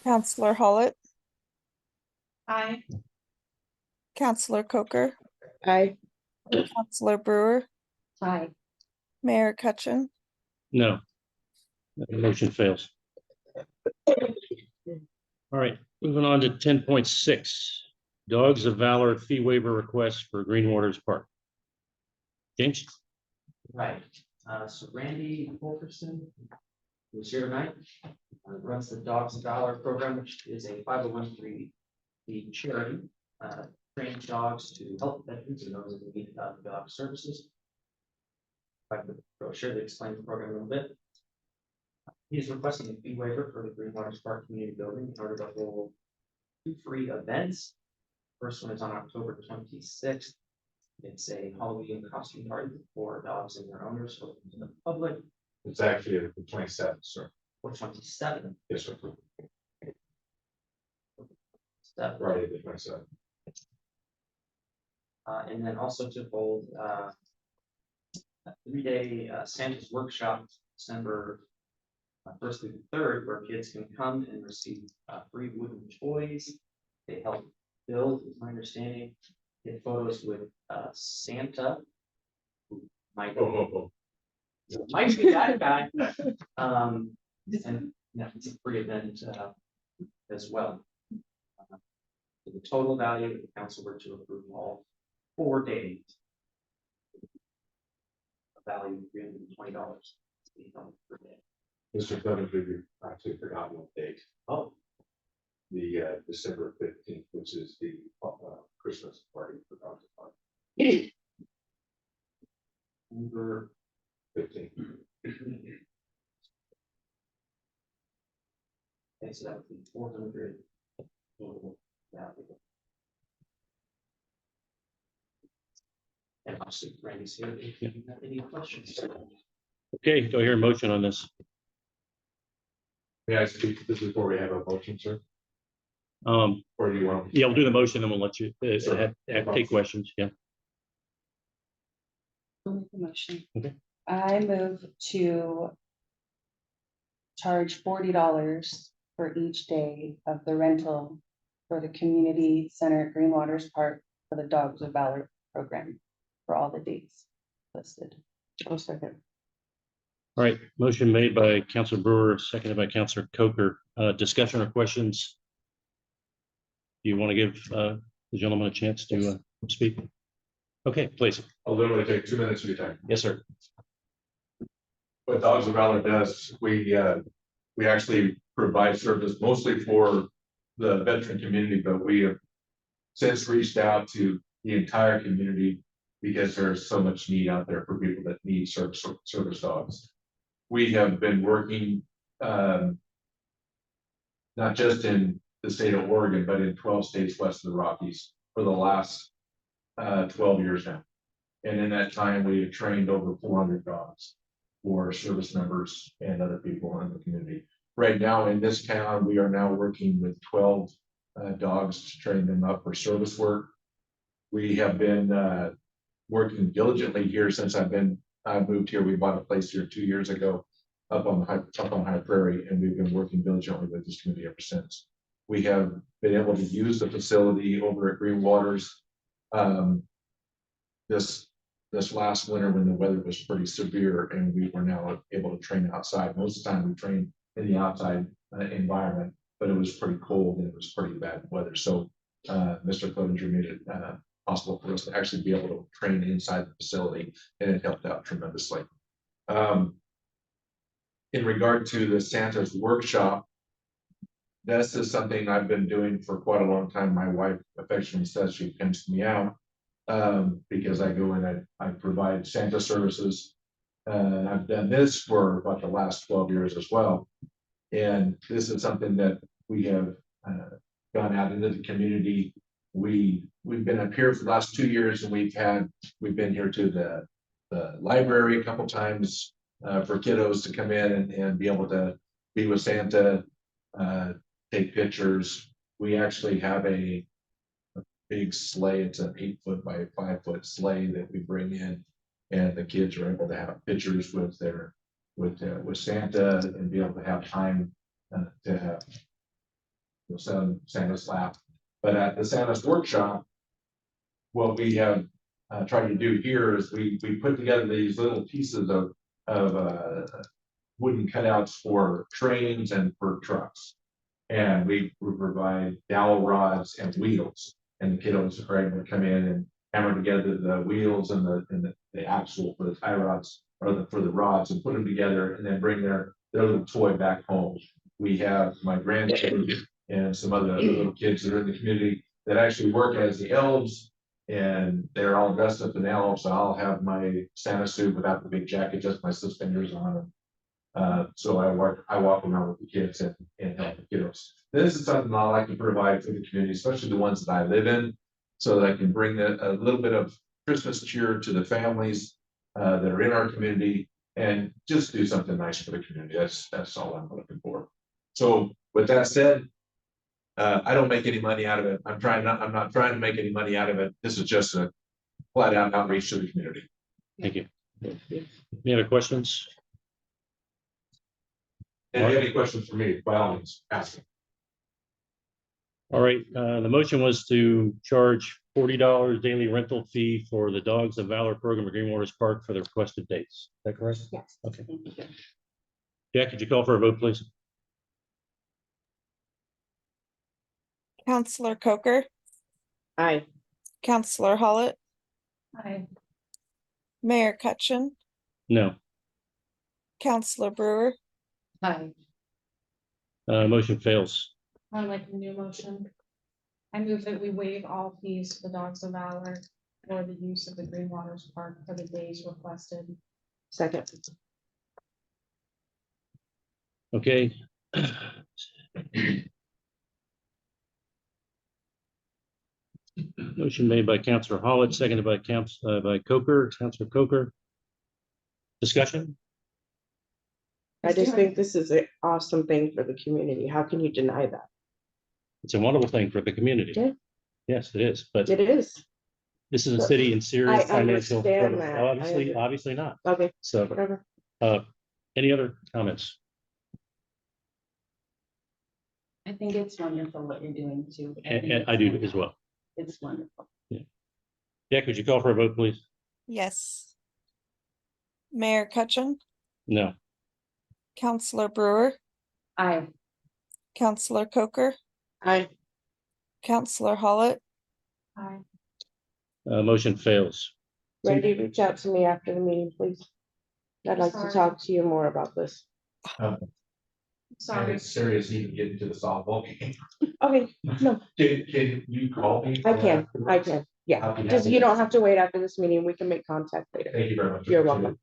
Counselor Hollett, Aye. Counselor Coker, Aye. Counselor Brewer, Aye. Mayor Cutchin, No. The motion fails. All right, moving on to 10.6, Dogs of Valor fee waiver request for Green Waters Park. James? Right, so Randy Fulkerson, who's here tonight, runs the Dogs of Valor program, which is a 501(c)(3) charity, trains dogs to help veterans and those that need dog services. If I could brochure to explain the program a little bit. He's requesting a fee waiver for the Green Waters Park Community Building in order to hold 2 free events. First one is on October 26th It's a Halloween costume party for dogs and their owners, open to the public, It's actually the 27th, sir. or 27th. Yes, sir. That Friday the 27th. And then also to hold a 3-day Santa's workshop, December 1st through the 3rd, where kids can come and receive free wooden toys. They help build, is my understanding, get photos with Santa. Who might might be that guy. And yeah, it's a free event as well. The total value, if the council were to approve all 4 days. A value of $320 per day. Mr. Clevenger, you actually forgot one date. Oh. The December 15th, which is the Christmas party for dogs and fun. Number 15th. Okay, so that would be 400. Yeah. And obviously Randy's here, if you have any questions. Okay, do I hear a motion on this? May I speak to this before we have a motion, sir? Or do you want? Yeah, we'll do the motion, then we'll let you Sure. take questions. Yeah. I'll make the motion. Okay. I move to charge $40 for each day of the rental for the community center at Green Waters Park for the Dogs of Valor program for all the dates listed. I'll second. All right, motion made by Councilor Brewer, seconded by Councilor Coker. Discussion or questions? Do you want to give the gentleman a chance to speak? Okay, please. I'll literally take 2 minutes of your time. Yes, sir. What Dogs of Valor does, we actually provide service mostly for the veteran community, but we have since reached out to the entire community because there's so much need out there for people that need service dogs. We have been working not just in the state of Oregon, but in 12 states west of the Rockies for the last 12 years now. And in that time, we have trained over 400 dogs for service members and other people in the community. Right now in this town, we are now working with 12 dogs to train them up for service work. We have been working diligently here since I moved here. We bought a place here 2 years ago up on High Prairie, and we've been working diligently with this community ever since. We have been able to use the facility over at Green Waters this last winter when the weather was pretty severe, and we were now able to train outside. Most of the time we train in the outside environment, but it was pretty cold and it was pretty bad weather. So Mr. Clevenger made it possible for us to actually be able to train inside the facility, and it helped out tremendously. In regard to the Santa's workshop, this is something I've been doing for quite a long time. My wife affectionately says she pimps me out because I go in and I provide Santa services. I've done this for about the last 12 years as well. And this is something that we have gone out into the community. We've been up here for the last 2 years, and we've been here to the library a couple times for kiddos to come in and be able to be with Santa, take pictures. We actually have a big sleigh. It's an 8-foot by 5-foot sleigh that we bring in, and the kids are able to have pictures with Santa and be able to have time to have Santa's lap. But at the Santa's workshop, what we have tried to do here is we put together these little pieces of wooden cutouts for trains and for trucks. And we provide dowel rods and wheels, and the kiddos are able to come in and hammer together the wheels and the axle for the tie rods or for the rods, and put them together and then bring their little toy back home. We have my grandchildren and some other little kids that are in the community that actually work as the elves, and they're all dressed up in elves. So I'll have my Santa suit without the big jacket, just my suspenders on. So I walk around with the kids and help the kiddos. This is something I like to provide for the community, especially the ones that I live in, so that I can bring a little bit of Christmas cheer to the families that are in our community and just do something nice for the community. That's all I'm looking for. So with that said, I don't make any money out of it. I'm not trying to make any money out of it. This is just a flat out outreach to the community. Thank you. Any other questions? And if you have any questions for me, by all means, ask me. All right, the motion was to charge $40 daily rental fee for the Dogs of Valor program at Green Waters Park for the requested dates. Is that correct? Yes. Okay. Thank you. Jack, could you call for a vote, please? Counselor Coker, Aye. Counselor Hollett, Hi. Mayor Cutchin, No. Counselor Brewer, Hi. Motion fails. I would like a new motion. I move that we waive all fees for the Dogs of Valor for the use of the Green Waters Park for the days requested. Second. Okay. Motion made by Counselor Hollett, seconded by Coker, Counselor Coker. Discussion? I just think this is an awesome thing for the community. How can you deny that? It's a wonderful thing for the community. Yeah. Yes, it is, but It is. this is a city in serious I financial understand trouble. that. Obviously not. Okay, So, whatever. any other comments? I think it's wonderful what you're doing too. And I do as well. It's wonderful. Jack, would you call for a vote, please? yes. Mayor Cutchin, No. Counselor Brewer, Aye. Counselor Coker, Aye. Counselor Hollett, Hi. Motion fails. Randy, reach out to me after the meeting, please. I'd like to Sorry. talk to you more about this. And Sorry. it's serious, even getting to the softball game. Okay, no, Can you call me? I can, yeah. I'll be Just, happy you to. don't have to wait after this meeting. We can make contact later. Thank you very much. You're welcome.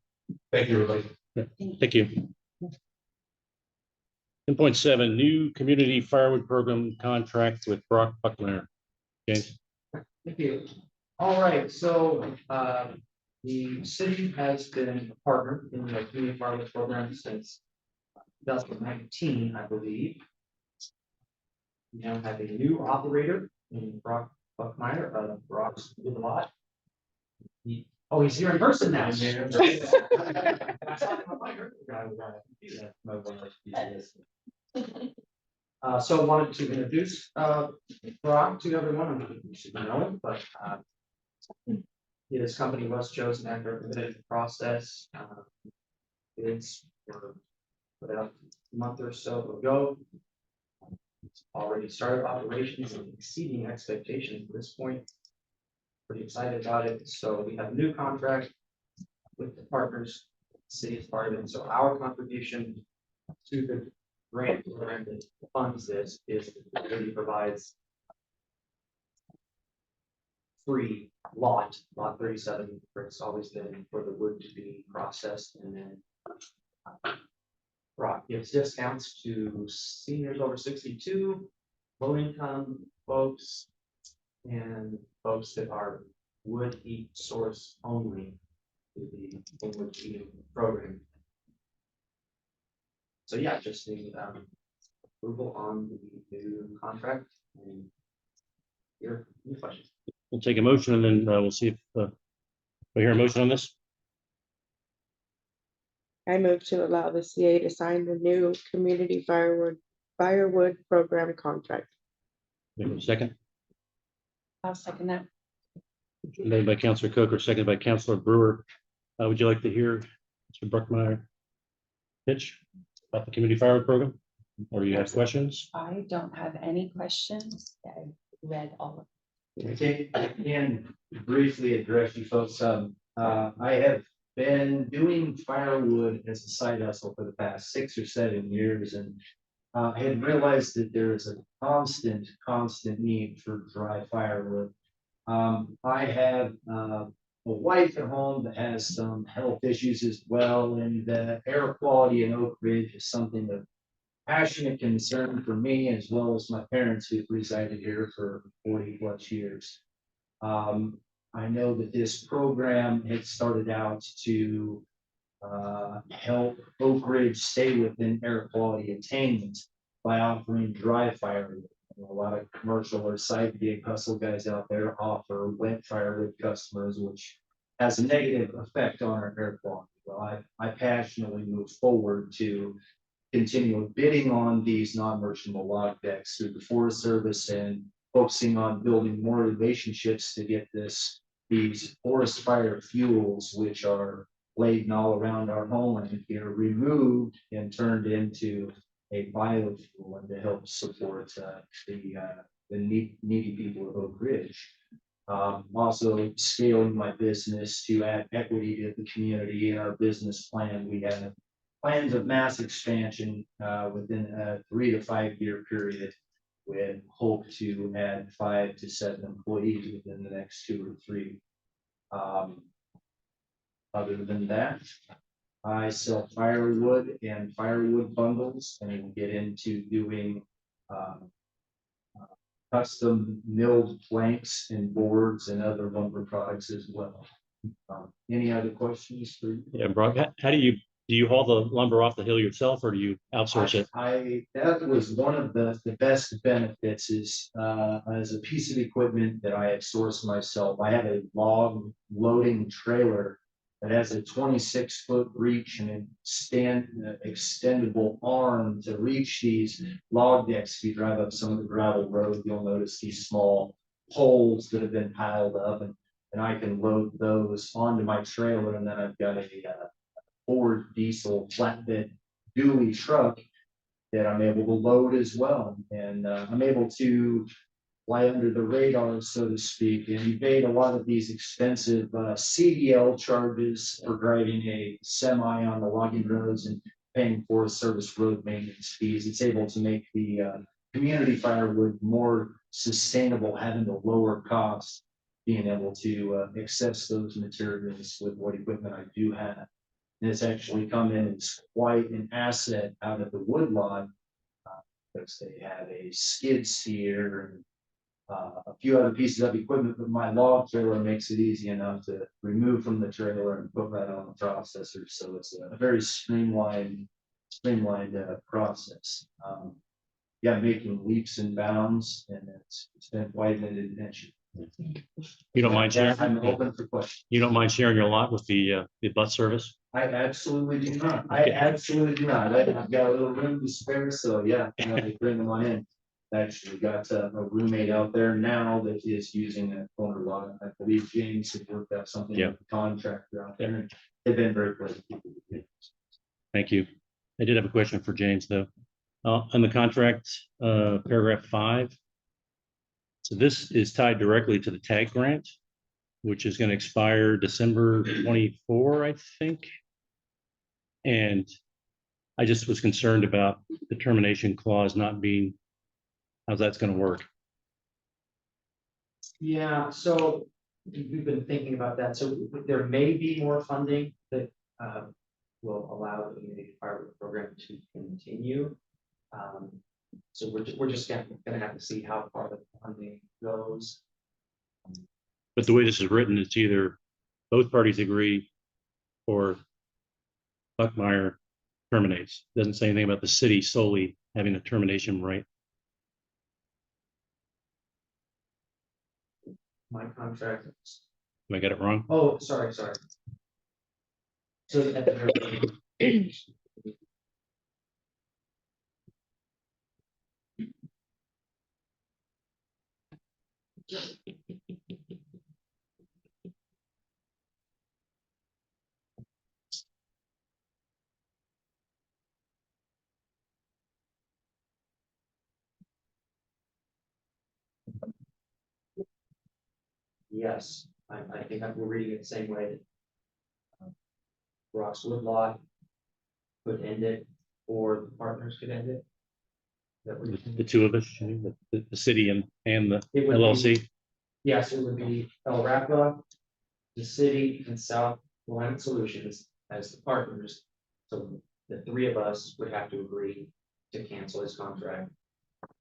Thank you, everybody. Thank you. 10.7, new community firewood program contract with Brock Buckner. James? Thank you. All right, so the city has been a partner in the community farmers program since 2019, I believe. We now have a new operator in Brock Buckmeyer, Brock's with a lot. Oh, he's here in person now. So I wanted to introduce Brock to everyone. You should know him, but his company was chosen after a competitive process. It's about a month or so ago. It's already started operations and exceeding expectations at this point. Pretty excited about it. So we have a new contract with the partners, city is part of it. So our contribution to the grant program that funds this is the city provides free lot 37, where it's always been for the wood to be processed, and then Brock gives discounts to seniors over 62, low income folks, and folks that are wood heat source only to the wood heating program. So yeah, just need approval on the new contract and your questions. We'll take a motion and then we'll see if we hear a motion on this. I move to allow the CA to sign the new community firewood program contract. Wait a second. I'll second that. Made by Counselor Coker, seconded by Counselor Brewer. Would you like to hear Mr. Bruckmeyer pitch about the community firewood program? Or do you have questions? I don't have any questions. I read all of Okay, I can briefly address you folks. I have been doing firewood as a side hustle for the past 6 or 7 years, and I had realized that there is a constant need for dry firewood. I have a wife at home that has some health issues as well, and the air quality in Oak Ridge is something of passionate concern for me, as well as my parents who've resided here for 40+ years. I know that this program had started out to help Oak Ridge stay within air quality attainment by offering dry firewood. A lot of commercial or side gig hustle guys out there offer wet firewood customers, which has a negative effect on our air quality. Well, I passionately move forward to continue bidding on these non-merchantable log decks through the Forest Service and focusing on building more relationships to get these forest fire fuels, which are laden all around our homeland here, removed and turned into a biofuel and to help support the needy people of Oak Ridge. Also scaling my business to add equity to the community. In our business plan, we have plans of mass expansion within a 3 to 5 year period, with hope to add 5 to 7 employees within the next 2 or 3. Other than that, I sell firewood and firewood bundles, and we'll get into doing custom milled planks and boards and other lumber products as well. Any other questions for you? Yeah, Brock, how do you haul the lumber off the hill yourself, or do you outsource it? That was one of the best benefits is, as a piece of equipment that I have sourced myself. I have a log loading trailer that has a 26-foot reach and a extendable arm to reach these log decks. If you drive up some of the gravel road, you'll notice these small poles that have been piled up, and I can load those onto my trailer, and then I've got a Ford diesel flatbed dually truck that I'm able to load as well. And I'm able to fly under the radar, so to speak, and evade a lot of these expensive CDL charges for driving a semi on the logging roads and paying Forest Service road maintenance fees. It's able to make the community firewood more sustainable, having a lower cost, being able to access those materials with what equipment I do have. And it's actually come in as quite an asset out of the woodlot, because they have a skid steer and a few other pieces of equipment, but my log trailer makes it easy enough to remove from the trailer and put that on the processor. So it's a very streamlined process. Yeah, making leaps and bounds, and it's been quite an adventure. You don't mind sharing? I'm open for questions. You don't mind sharing your lot with the bus service? I absolutely do not. I've got a little room to spare, so yeah, they bring them on in. Actually got a roommate out there now that is using that corner lot. I believe James had worked out something with the contractor out there. They've been very pleasant. Thank you. I did have a question for James, though. On the contract, paragraph 5. So this is tied directly to the TAG grant, which is going to expire December 24, I think. And I just was concerned about the termination clause not being, how's that's going to work? Yeah, so we've been thinking about that. So there may be more funding that will allow the community firewood program to continue. So we're just gonna have to see how far the funding goes. But the way this is written, it's either both parties agree or Buckmeyer terminates. Doesn't say anything about the city solely having a termination right. My contract. Am I get it wrong? Oh, sorry. So at the very yes, I think we're reading it the same way that Rock's Woodlot could end it, or the partners could end it. That would The two of us, the city and the It would LLC. be- Yes, it would be El Rapa, the city, and South Climate Solutions as the partners. So the 3 of us would have to agree to cancel his contract,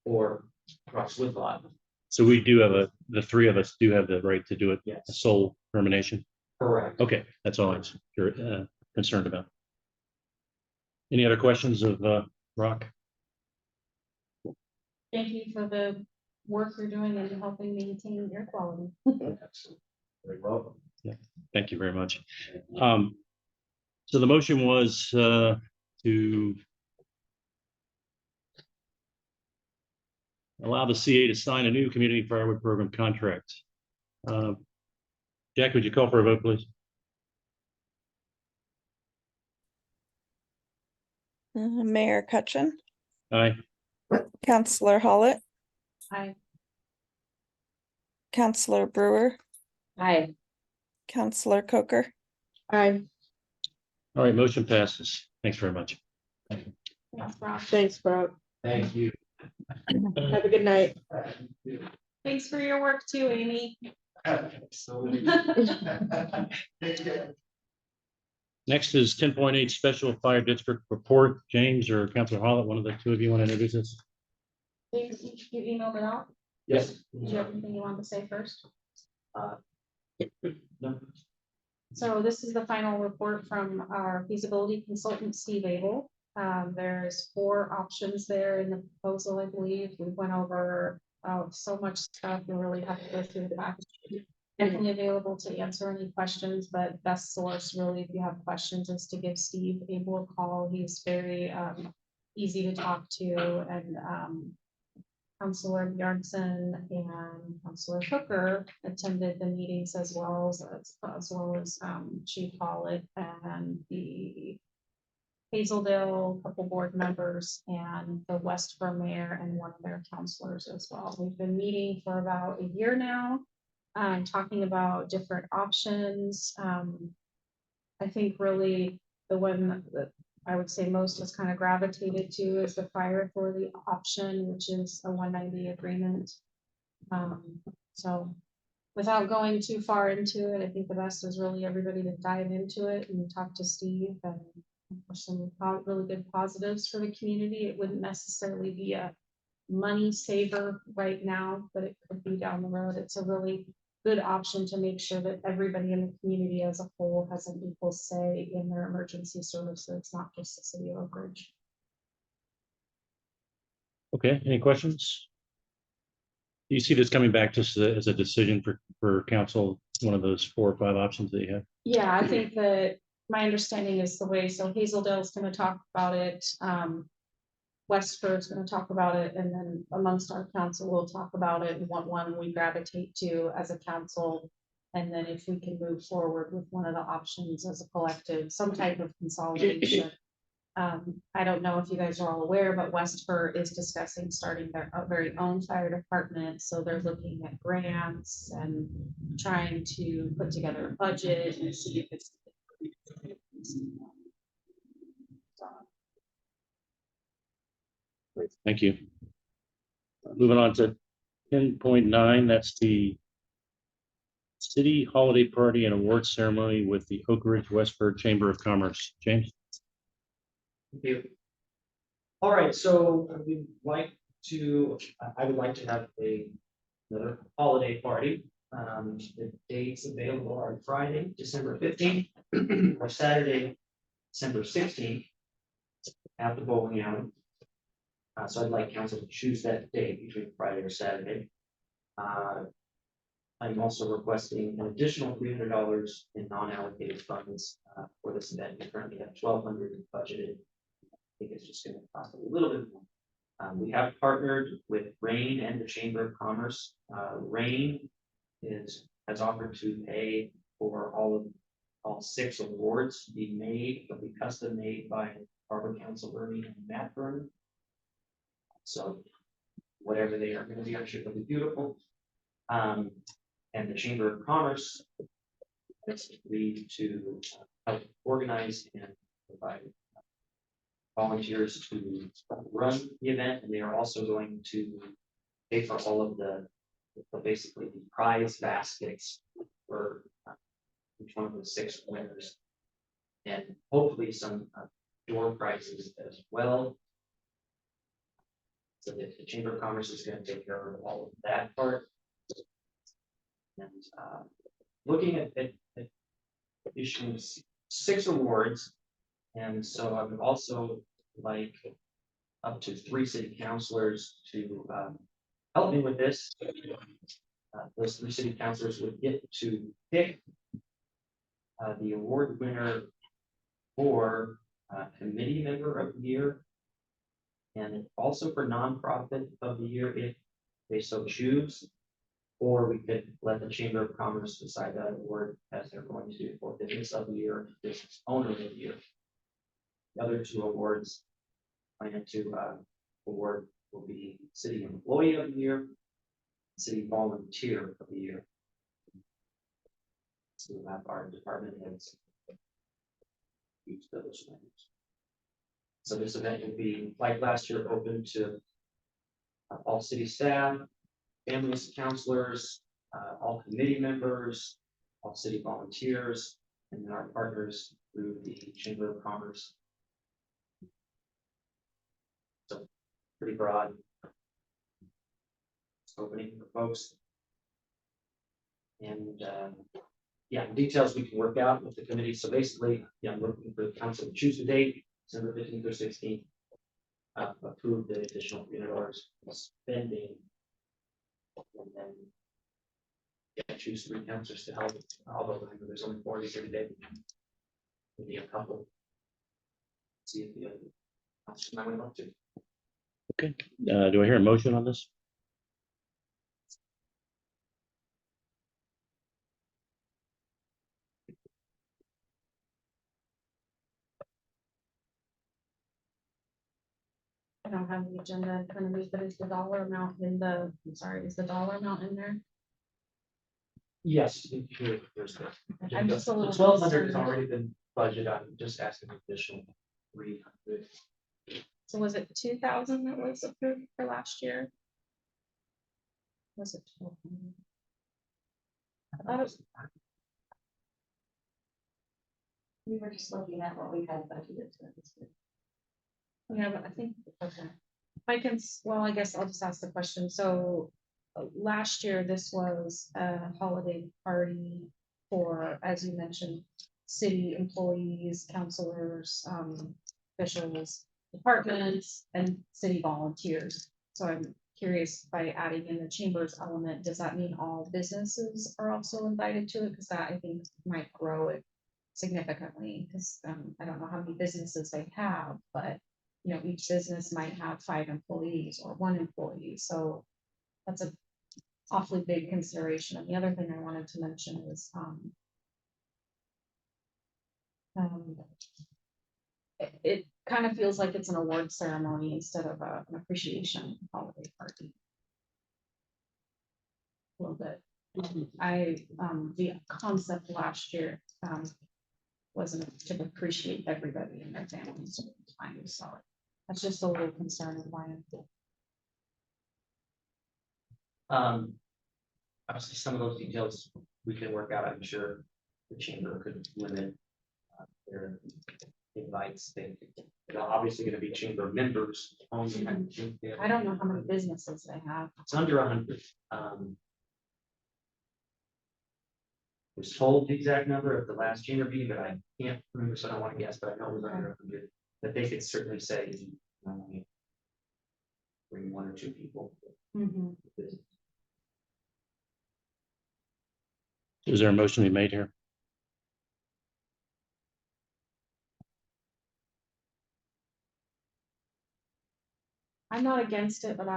or Rock's Woodlot So we do have the three of us do have the right to do it. Yes. A sole termination. Correct. Okay, that's all I was concerned about. Any other questions of Rock? Thank you for the work you're doing and helping maintain air quality. Very welcome. Thank you very much. So the motion was to allow the CA to sign a new community firewood program contract. Jack, would you call for a vote, please? Mayor Cutchin, Aye. Counselor Hollett, I, Counselor Brewer, Hi. Counselor Coker. Aye. All right, motion passes. Thanks very much. thanks, Rob. Thanks, Brock. Thank you. Have a good night. Thanks for your work too, Amy. Next is 10.8 Special Fire District Report. James or Councilor Hollett, one of the two of you want to introduce this? James, you emailed it out? Yes. Did you have anything you wanted to say first? No. So this is the final report from our feasibility consultant, Steve Abel. There's 4 options there in the proposal, I believe. We went over so much stuff, we really have to go through the package. Definitely available to answer any questions, but best source really, if you have questions, is to give Steve Abel a call. He's very easy to talk to, and Councilor Bjornson and Councilor Hooker attended the meetings as well as Chief Hollett and the Hazeldale, couple board members, and the Westboro mayor and one of their counselors as well. We've been meeting for about a year now, talking about different options. I think really the one that I would say most has kind of gravitated to is the fire authority option, which is a 190 agreement. So without going too far into it, I think the best is really everybody to dive into it and talk to Steve and for some really good positives for the community. It wouldn't necessarily be a money saver right now, but it could be down the road. It's a really good option to make sure that everybody in the community as a whole has an equal say in their emergency services. It's not just the city of Oak Ridge. Okay, any questions? Do you see this coming back just as a decision for council, one of those 4 or 5 options that you have? Yeah, I think that my understanding is the way, so Hazeldale is going to talk about it. Westford is going to talk about it, and then amongst our council, we'll talk about it and what one we gravitate to as a council. And then if we can move forward with one of the options as a collective, some type of consolidation. I don't know if you guys are all aware, but Westford is discussing starting their very own fire department. So they're looking at grants and trying to put together a budget and see if it's. Great, thank you. Moving on to 10.9, that's the city holiday party and award ceremony with the Oak Ridge Westford Chamber of Commerce. James? Thank you. All right, so I would like to have another holiday party. The dates available are Friday, December 15th, or Saturday, December 16th, at the bowling alley. So I'd like council to choose that day between Friday or Saturday. I'm also requesting an additional $300 in non-allocated funds for this event. We currently have $1,200 budgeted. I think it's just going to cost a little bit more. We have partnered with Rain and the Chamber of Commerce. Rain has offered to pay for all 6 awards to be made, but be custom made by Harbor Council Bernie and Matt Vernon. So whatever they are going to be, I'm sure they'll be beautiful. And the Chamber of Commerce has agreed to help organize and provide volunteers to run the event, and they are also going to pay for all of the basically the prize baskets for each one of the 6 winners, and hopefully some door prizes as well. So the Chamber of Commerce is gonna take care of all of that part. And looking at issuing 6 awards. And so I would also like up to 3 city councilors to help me with this. Those 3 city councilors would get to pick the award winner for committee member of the year. And also for nonprofit of the year if they so choose. Or we could let the Chamber of Commerce decide that award as they're going to do for business of the year, business owner of the year. The other 2 awards planned to award will be city employee of the year, city volunteer of the year. So we'll have our department heads use those winners. So this event will be, like last year, open to all city staff, families, counselors, all committee members, all city volunteers, and then our partners through the Chamber of Commerce. So pretty broad opening for folks. And yeah, details we can work out with the committee. So basically, yeah, I'm looking for the council to choose a date, December 15th or 16th. Approve the additional $300 spending. And then yeah, choose 3 counselors to help. Although there's only 40 every day. Maybe a couple. See if the other counselors might want to. Okay, do I hear a motion on this? I don't have the agenda in front of me, but is the dollar amount in the, I'm sorry, is the dollar amount in there? Yes, there's the. I'm just a little 1,200 has concerned. already been budgeted. I'm just asking an additional 300. So was it 2,000 that was approved for last year? Was it 1,200? I thought it was. We were just looking at what we had budgeted for this year. Yeah, but I think, okay. I can, well, I guess I'll just ask the question. So last year, this was a holiday party for, as you mentioned, city employees, counselors, officials, departments, and city volunteers. So I'm curious, by adding in the chambers element, does that mean all businesses are also invited to it? Because that, I think, might grow it significantly, because I don't know how many businesses they have, but you know, each business might have 5 employees or 1 employee, so that's a awfully big consideration. And the other thing I wanted to mention is it kind of feels like it's an award ceremony instead of an appreciation holiday party. A little bit. The concept last year wasn't to appreciate everybody and their families at the time, so that's just a little concern of mine. Obviously, some of those details we can work out. I'm sure the chamber could limit their invites. They're obviously going to be chamber members only. I don't know how many businesses they have. It's under 100. Was told the exact number of the last chamber meeting, but I can't remember, so I don't want to guess, but I know it was under 100. But they could certainly say bring 1 or 2 people. Is there a motion to be made here? I'm not against it, but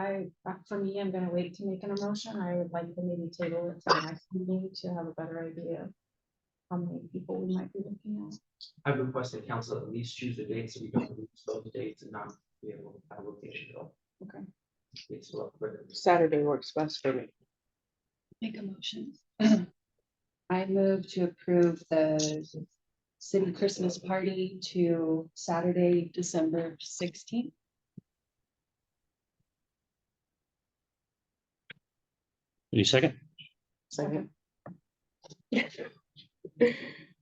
for me, I'm gonna wait to make an emotion. I would like to maybe table it to the next meeting to have a better idea of how many people we might be looking at. I've requested council at least choose the date so we don't lose both dates and not be able to have a location at all. Okay. It's a lot quicker. Saturday works best for me. Make a motion. I move to approve the city Christmas party to Saturday, December 16th. Any second? Second. Okay,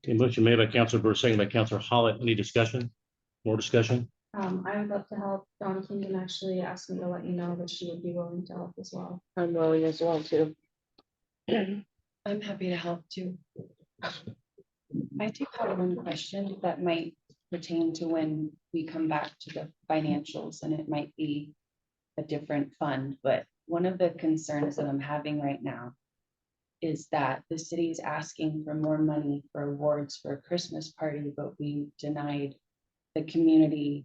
motion made by Councilor Burr, second by Councilor Hollett. Any discussion? More discussion? I would love to help. Dawn Kingdon actually asked me to let you know that she would be willing to help as well. I'm willing as well too. I'm happy to help too. I do have one question that might pertain to when we come back to the financials, and it might be a different fund, but one of the concerns that I'm having right now is that the city is asking for more money for awards for a Christmas party, but we denied the community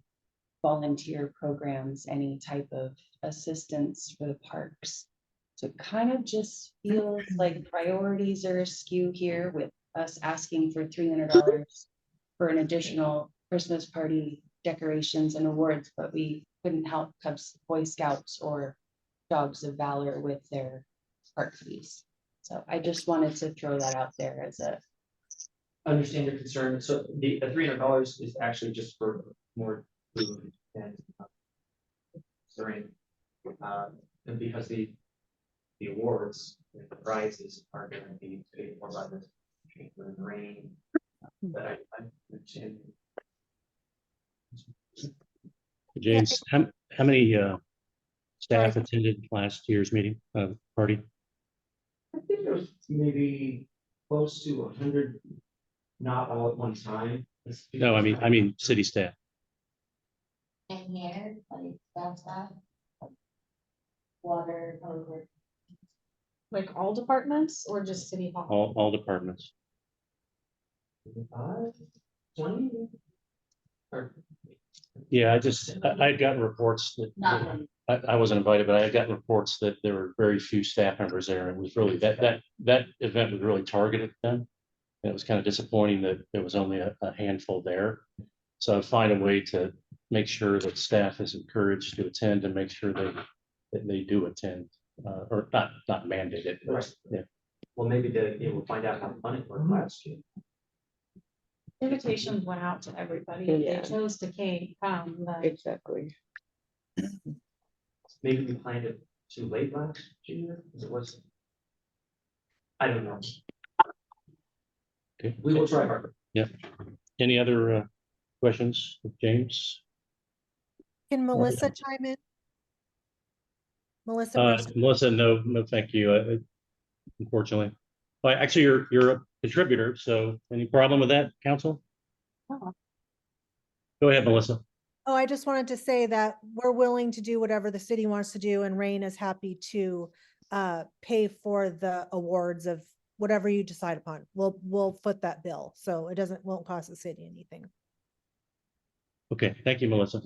volunteer programs any type of assistance for the parks. So it kind of just feels like priorities are askew here with us asking for $300 for an additional Christmas party decorations and awards, but we couldn't help Cubs, Boy Scouts or Dogs of Valor with their park fees. So I just wanted to throw that out there as a. Understand your concern. So the $300 is actually just for more food and during, and because the awards and the prizes are going to be paid for by the rain. But I understand. James, how many staff attended last year's meeting, party? I think there was maybe close to 100, not all at one time. No, I mean city staff. And here, like, that's that. Water, over. Like all departments or just city hall? All departments. 20. Yeah, I'd gotten reports that I wasn't invited, but I had gotten reports that there were very few staff members there. It was really that event was really targeted then. And it was kind of disappointing that there was only a handful there. So I find a way to make sure that staff is encouraged to attend and make sure that they do attend, or not mandated. Right. Yeah. Well, maybe we'll find out how fun it was last year. Invitations went out to everybody. Yeah. They chose to come, but Exactly. Maybe we planned it too late last year, as it was. I don't know. Okay. We will try harder. Yeah. Any other questions of James? Can Melissa chime in? Melissa, Mercer? Melissa, no, thank you. Unfortunately, well, actually, you're a contributor. So, any problem with that, council? Oh. Go ahead, Melissa. Oh, I just wanted to say that we're willing to do whatever the city wants to do, and Rain is happy to pay for the awards of whatever you decide upon. We'll foot that bill, so it won't cost the city anything. Okay, thank you, Melissa.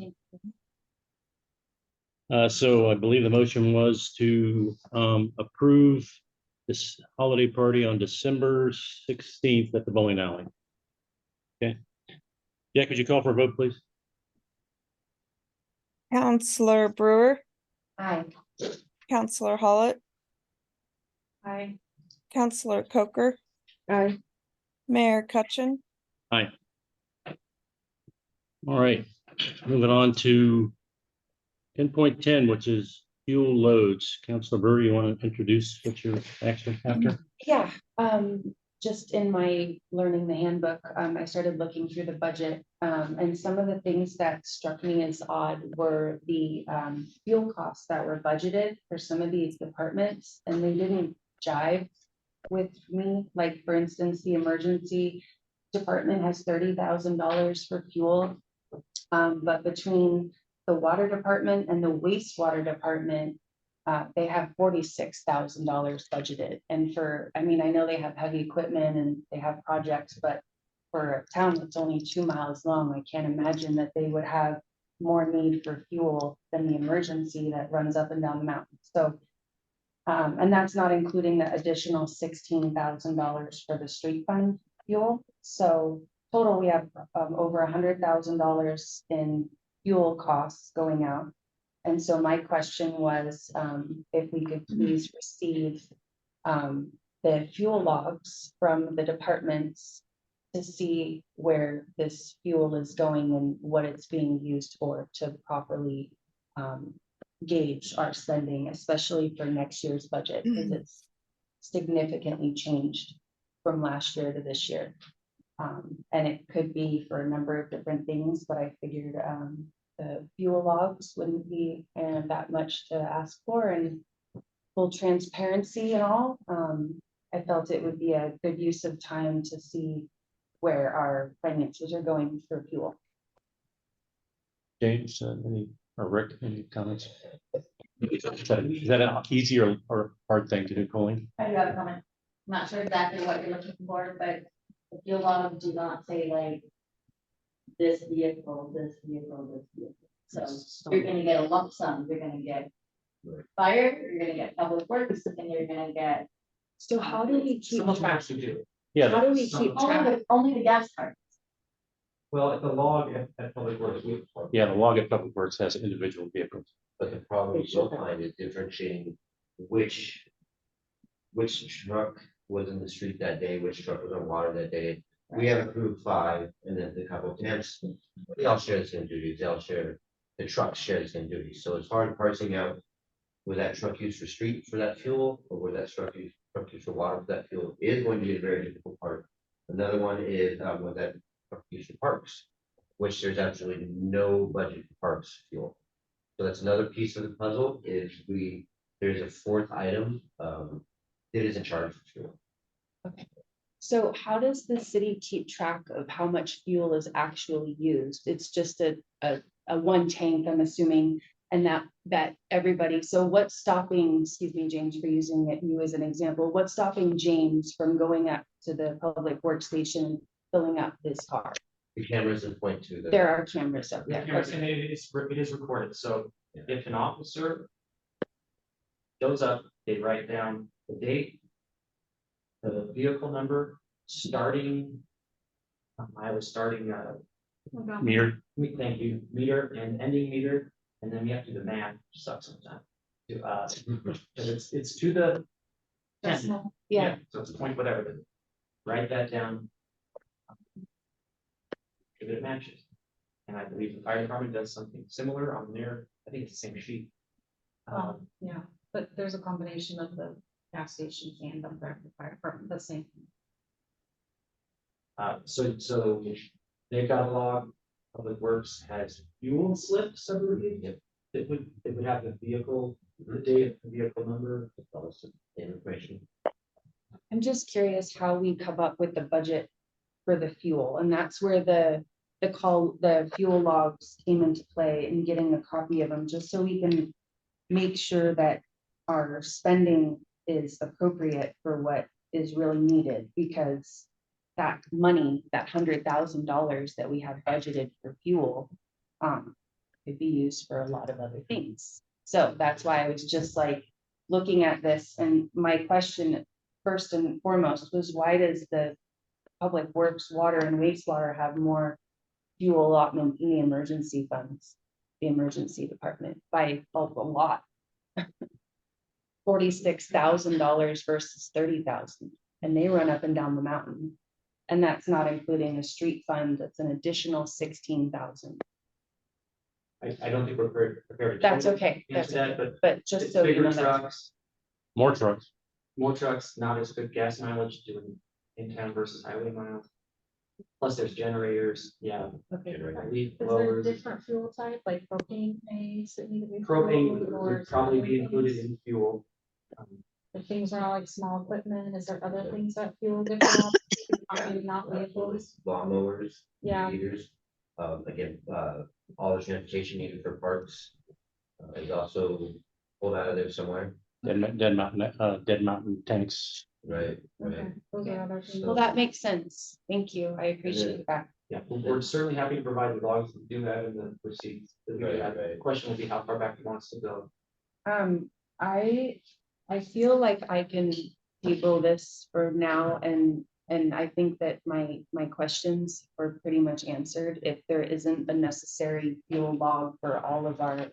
So I believe the motion was to approve this holiday party on December 16th at the bowling alley. Okay. Yeah, could you call for a vote, please? Counselor Brewer, Aye. Counselor Hollett, I, Counselor Coker, Aye. Mayor Cutchin. Aye. All right, moving on to 10.10, which is fuel loads. Councilor Brewer, you want to introduce what you're actually after? Yeah, just in my learning the handbook, I started looking through the budget, and some of the things that struck me as odd were the fuel costs that were budgeted for some of these departments, and they didn't jive with me. Like, for instance, the emergency department has $30,000 for fuel, but between the water department and the wastewater department, they have $46,000 budgeted. And I know they have heavy equipment and they have projects, but for a town that's only 2 miles long, I can't imagine that they would have more need for fuel than the emergency that runs up and down the mountain. So, and that's not including the additional $16,000 for the street fund fuel. So total, we have over $100,000 in fuel costs going out. And so my question was, if we could please receive the fuel logs from the departments to see where this fuel is going and what it's being used for, to properly gauge our spending, especially for next year's budget, because it's significantly changed from last year to this year. And it could be for a number of different things, but I figured the fuel logs wouldn't be that much to ask for, and full transparency and all. I felt it would be a good use of time to see where our finances are going for fuel. James, any, or Rick, any comments? Is that an easy or hard thing to do, Colleen? I do have a comment. I'm not sure exactly what you're looking for, but the fuel logs do not say like this vehicle, this vehicle, this vehicle. So you're gonna get a lump sum, you're gonna get fire, you're gonna get public works, and you're gonna get. So how do we keep Some of them track? actually do. Yeah. How do we keep track? Only the gas cards. Well, at the log at Public Works, Yeah, the log at Public Works has individual vehicles. But the problem you'll find is differentiating which truck was in the street that day, which truck was on water that day. We have a crew of 5, and then the couple of temps, they all share the same duties, they all share, the trucks share the same duties, so it's hard parsing out. Was that truck used for street for that fuel, or was that truck used for water for that fuel, is going to be a very difficult part. Another one is, was that truck used for parks, which there's absolutely no budget for parks fuel. So that's another piece of the puzzle, is there's a 4th item, it is in charge of fuel. Okay. So how does the city keep track of how much fuel is actually used? It's just a one tank, I'm assuming, and that everybody, so what's stopping, excuse me, James, for using you as an example, what's stopping James from going up to the public workstation, filling up his car? The cameras that point to the. There are cameras up Yeah, there. and it is recorded, so if an officer shows up, they write down the date, the vehicle number, starting, I was starting, Meter. thank you, meter and ending meter, and then we have to do the math, which sucks sometimes. Because it's to the. Decimal. Yeah, so it's point whatever, but write that down. If it matches. And I believe the fire department does something similar on their, I think it's the same sheet. Yeah, but there's a combination of the gas stations and the fire department, the same. So they've got a log, Public Works has fuel slips, I believe. It would have the vehicle, the date, the vehicle number, Information. I'm just curious how we come up with the budget for the fuel, and that's where the fuel logs came into play, and getting a copy of them, just so we can make sure that our spending is appropriate for what is really needed, because that money, that $100,000 that we have budgeted for fuel, could be used for a lot of other things. So that's why I was just like looking at this, and my question first and foremost was, why does the Public Works, Water and Wastewater have more fuel allotment in the emergency funds, the emergency department, by a lot? $46,000 versus 30,000, and they run up and down the mountain. And that's not including the street fund, that's an additional 16,000. I don't think we're prepared. That's okay, Answer that, but just it's so you bigger know. trucks, More trucks. not as good gas mileage doing in town versus highway miles. Plus there's generators, yeah. Okay. Leaf Is there blowers. different fuel type, like propane tanks that need to be? Propane filled, or would probably be other included things? in fuel. If things are like small equipment, is there other things that fuel different? Maybe not vehicles? Lawnmowers. Yeah. Meters. Again, all the transportation needed for parks. Is also pulled out of there somewhere. Dead mountain tanks. Right, Okay, right. those are other things. Well, that makes sense. Thank you. I appreciate that. Yeah, we're certainly happy to provide the logs, we do that in the receipts. Right, right. The question will be how far back it wants to go. I feel like I can table this for now, and I think that my questions were pretty much answered. If there isn't a necessary fuel log for all of our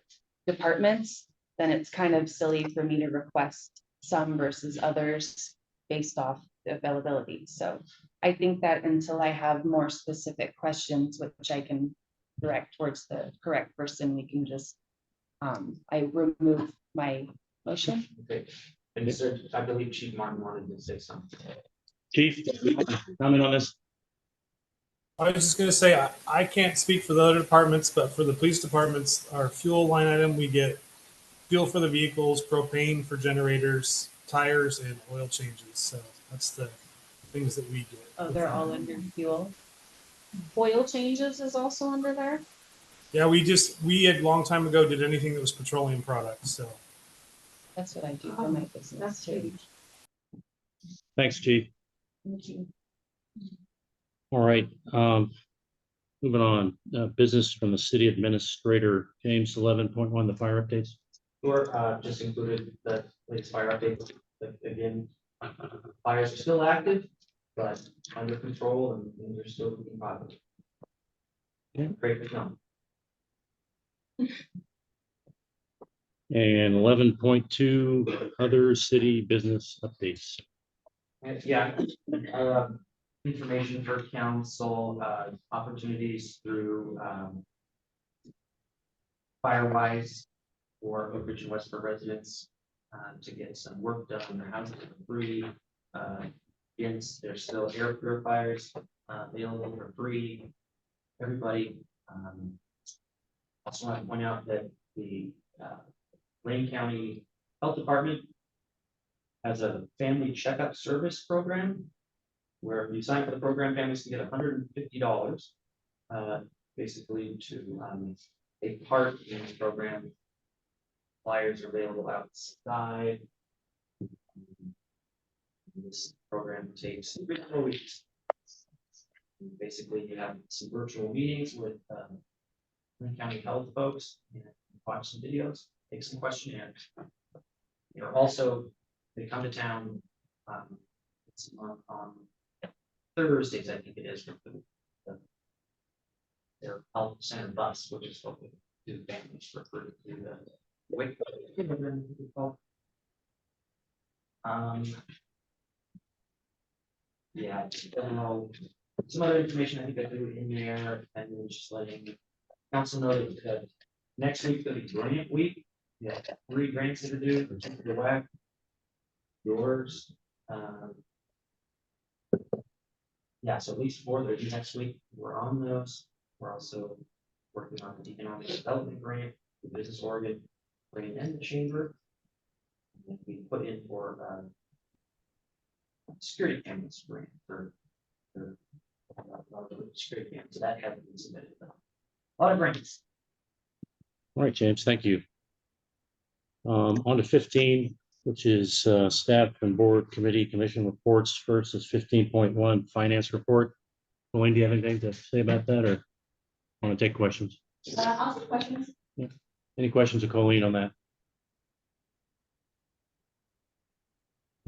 departments, then it's kind of silly for me to request some versus others based off the availability. So I think that until I have more specific questions, which I can direct towards the correct person, we can just, I remove my motion. Okay, and so I believe Chief Martin wanted to say something. Chief, comment on this? I was just gonna say, I can't speak for the other departments, but for the police departments, our fuel line item, we get fuel for the vehicles, propane for generators, tires, and oil changes. So that's the things that we get. Oh, they're all under fuel? Oil changes is also under there. Yeah, we had a long time ago did anything that was petroleum products, so. That's what I do for my business That's too. huge. Thanks, Chief. Thank you. All right, moving on, business from the city administrator, James 11.1, the fire updates. Or just included the latest fire updates. But again, fires are still active, but under control and things are still looking positive. Great for them. And 11.2, other city business updates. Yeah, information for council, opportunities through Firewise for Oak Ridge and Westford residents to get some work done in their houses for free. Yes, there's still air purifiers available for free. Everybody. Also want to point out that the Lane County Health Department has a family checkup service program where if you sign for the program, families can get $150 basically to take part in the program. Flyers are available outside. This program takes 3 to 4 weeks. Basically, you have some virtual meetings with Lane County Health folks and watch some videos, take some questionnaires. They come to town it's on Thursdays, I think it is, with their health center bus, which is what we do families for free to the wake. Yeah, I don't know. Some other information I think I threw in there, and then just letting council know that next week will be grant week. Yeah, 3 grants that are due for the WAC. Yours. Yeah, so at least 4 that are due next week. We're on those. We're also working on the economic development grant, the Business Oregon grant and the chamber. And we put in for security cameras grant for security cameras. So that hasn't been submitted. A lot of grants. All right, James, thank you. On to 15, which is staff and board committee commission reports. First is 15.1 finance report. Colleen, do you have anything to say about that, or want to take questions? I'll take questions. Yeah. Any questions of Colleen on that?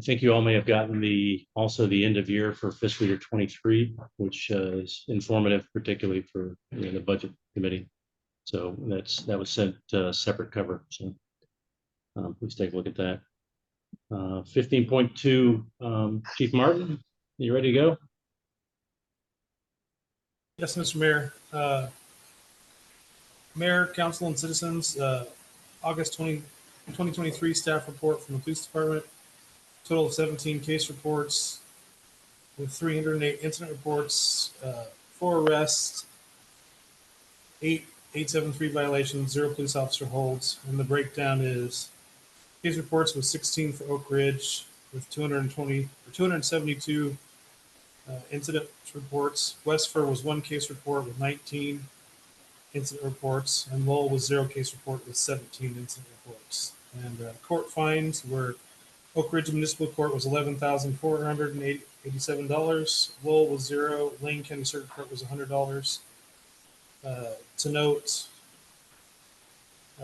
I think you all may have gotten also the end of year for fiscal year 23, which is informative, particularly for the budget committee. So that was sent separate cover. So please take a look at that. 15.2, Chief Martin, you ready to go? Yes, Mr. Mayor. Mayor, council, and citizens, August 2023 staff report from the police department. Total of 17 case reports with 308 incident reports, 4 arrests, 8 873 violations, 0 police officer holds. And the breakdown is case reports with 16 for Oak Ridge with 272 incident reports. Westford was 1 case report with 19 incident reports, and Lowell was 0 case report with 17 incident reports. And court fines were Oak Ridge Municipal Court was $11,487. Lowell was 0. Lane County Circuit Court was $100. To note,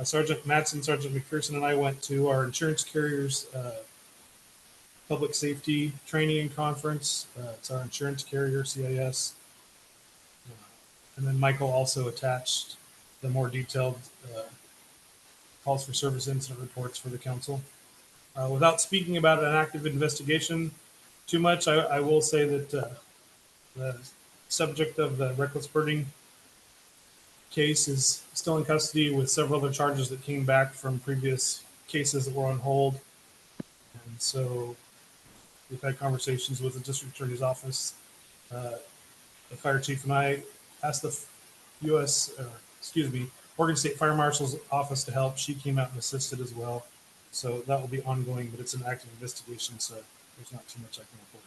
Sergeant Matson, Sergeant McPherson, and I went to our insurance carriers public safety training and conference. It's our insurance carrier, CIS. And then Michael also attached the more detailed calls for service incident reports for the council. Without speaking about an active investigation too much, I will say that the subject of the reckless burning case is still in custody with several other charges that came back from previous cases that were on hold. And so we've had conversations with the district attorney's office. the fire chief and I asked the Oregon State Fire Marshal's office to help. She came out and assisted as well. So that will be ongoing, but it's an active investigation, so there's not too much I can report.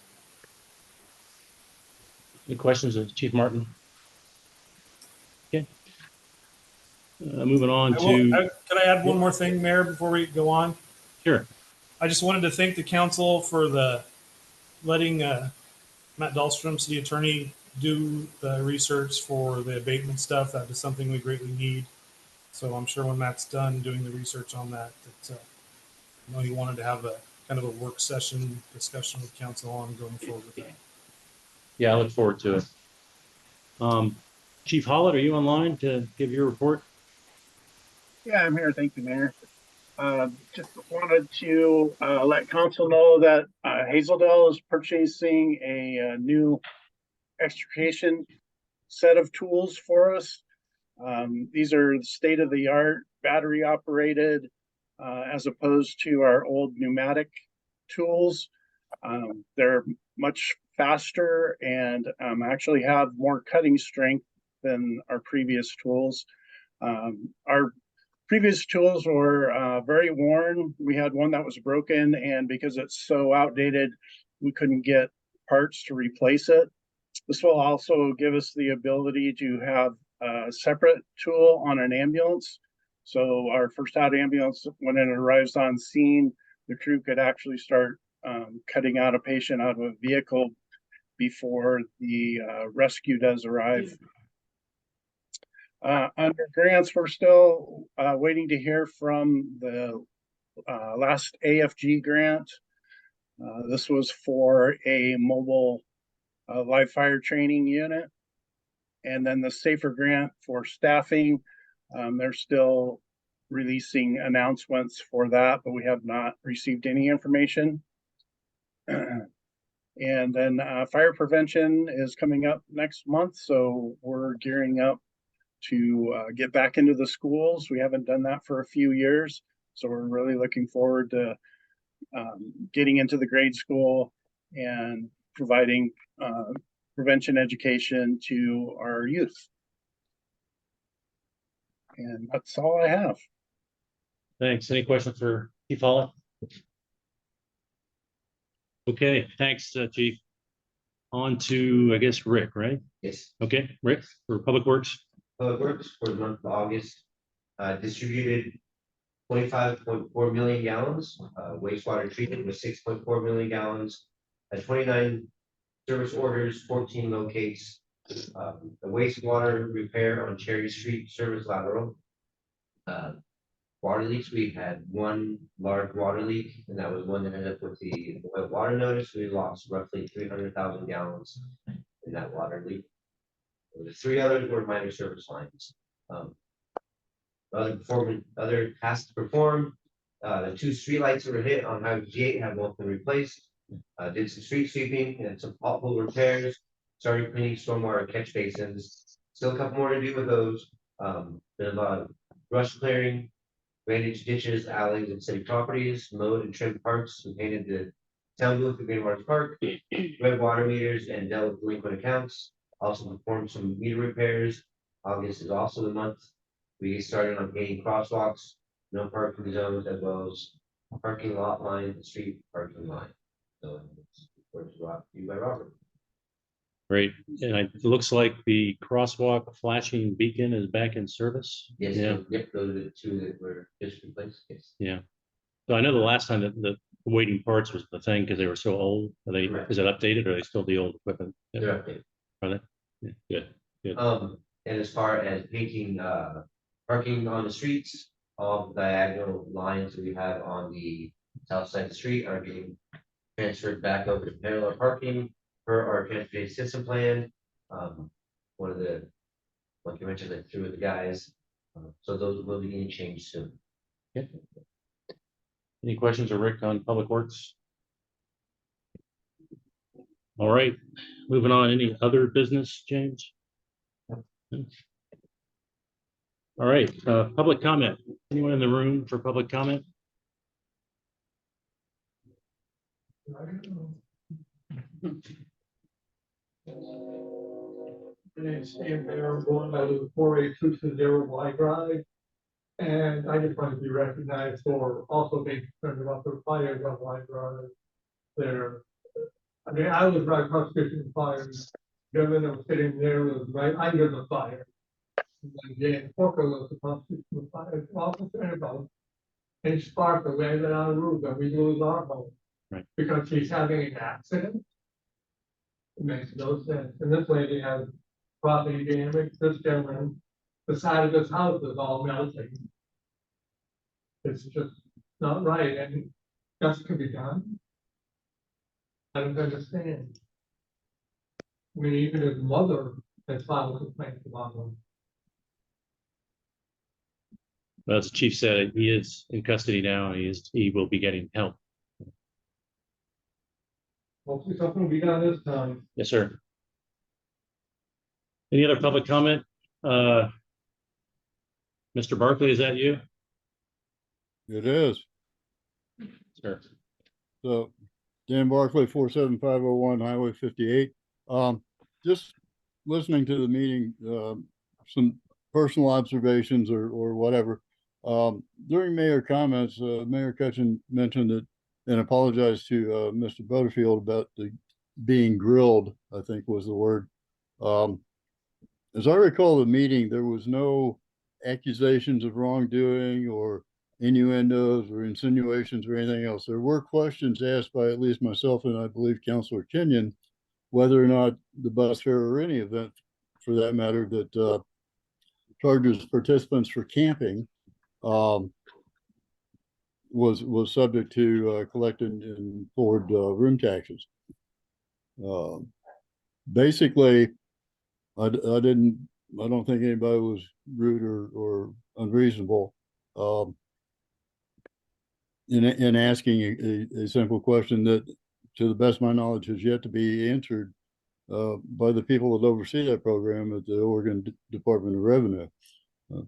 Any questions of Chief Martin? Okay. Moving on to. Can I add one more thing, Mayor, before we go on? Sure. I just wanted to thank the council for letting Matt Dahlstrom, city attorney, do the research for the abatement stuff. That is something we greatly need. So I'm sure when Matt's done doing the research on that, I know he wanted to have a kind of a work session discussion with council on going forward with that. Yeah, I look forward to it. Chief Hollett, are you online to give your report? Yeah, I'm here. Thank you, Mayor. Just wanted to let council know that Hazeldale is purchasing a new extrication set of tools for us. These are state-of-the-art, battery operated, as opposed to our old pneumatic tools. They're much faster and actually have more cutting strength than our previous tools. Our previous tools were very worn. We had one that was broken, and because it's so outdated, we couldn't get parts to replace it. This will also give us the ability to have a separate tool on an ambulance. So our first out ambulance, when it arrives on scene, the crew could actually start cutting out a patient out of a vehicle before the rescue does arrive. Under grants, we're still waiting to hear from the last AFG grant. This was for a mobile live fire training unit. And then the SAFER grant for staffing, they're still releasing announcements for that, but we have not received any information. And then fire prevention is coming up next month, so we're gearing up to get back into the schools. We haven't done that for a few years, so we're really looking forward to getting into the grade school and providing prevention education to our youth. And that's all I have. Thanks. Any questions for Chief Hollett? Okay, thanks, Chief. On to, I guess, Rick, right? Yes. Okay, Rick, for Public Works. Public Works for the month of August distributed 25.4 million gallons. Wastewater treatment was 6.4 million gallons. 29 service orders, 14 locates. The wastewater repair on Cherry Street service lateral. Water leaks, we had one large water leak, and that was one that ended up with the wet water notice. We lost roughly 300,000 gallons in that water leak. The three others were minor service lines. Other tasks performed. The two streetlights that were hit on Highway G8 have both been replaced. Did some street sweeping and some pothole repairs. Started cleaning stormwater catch basins. Still a couple more to do with those. There's a lot of brush clearing, drainage ditches, alleys, and city properties. Mowed and trimmed parks and painted the town booth at Green Waters Park. Read water meters and dealt with delinquent accounts. Also performed some meter repairs. August is also the month. We started on painting crosswalks, no parking zones, as well as parking lot line, street parking line. So it's brought to you by Robert. Great. And it looks like the crosswalk flashing beacon is back in service. Yes, Yeah. yep, those are the two that were just replaced. Yes. Yeah. So I know the last time that the waiting parts was the thing because they were so old. Are they, is it updated or are they still the old equipment? Yeah. They're updated. Are they? Yeah. Good. Good. And as far as painting parking on the streets, all the diagonal lines that we have on the south side of the street are being transferred back over to parallel parking per our transportation system plan. One of the, like you mentioned, like through with the guys. So those will be getting changed soon. Yeah. Any questions or Rick on Public Works? All right, moving on. Any other business, James? All right, public comment. Anyone in the room for public comment? My name's Stan Mayor, I'm going by the 48220 Y Drive. And I just want to be recognized for also being concerned about the fires on Y Drive there. I mean, I was right across the street from the fires. Governor was sitting there, was right under the fire. And then Jan Porker was across the street from the fire, all concerned about. And Spark, the way that our roof, and we lose our home. Right. Because she's having an accident. It makes no sense. And this lady has property damage, this gentleman, the side of this house is all melting. It's just not right, and that's could be done. I don't understand. I mean, even his mother has filed complaints about him. As the chief said, he is in custody now. He will be getting help. Hopefully something will be done this time. Yes, sir. Any other public comment? Mr. Barkley, is that you? It is. Sure. So Dan Barkley, 47501 Highway 58. Just listening to the meeting, some personal observations or whatever. During mayor comments, Mayor Cutchin mentioned that and apologized to Mr. Butterfield about the being grilled, I think was the word. As I recall the meeting, there was no accusations of wrongdoing or innuendos or insinuations or anything else. There were questions asked by at least myself and I believe Councilor Kenyon, whether or not the bus fare or any event for that matter that charges participants for camping was subject to collecting and forward room taxes. Basically, I don't think anybody was rude or unreasonable in asking a simple question that, to the best of my knowledge, has yet to be answered by the people that oversee that program at the Oregon Department of Revenue.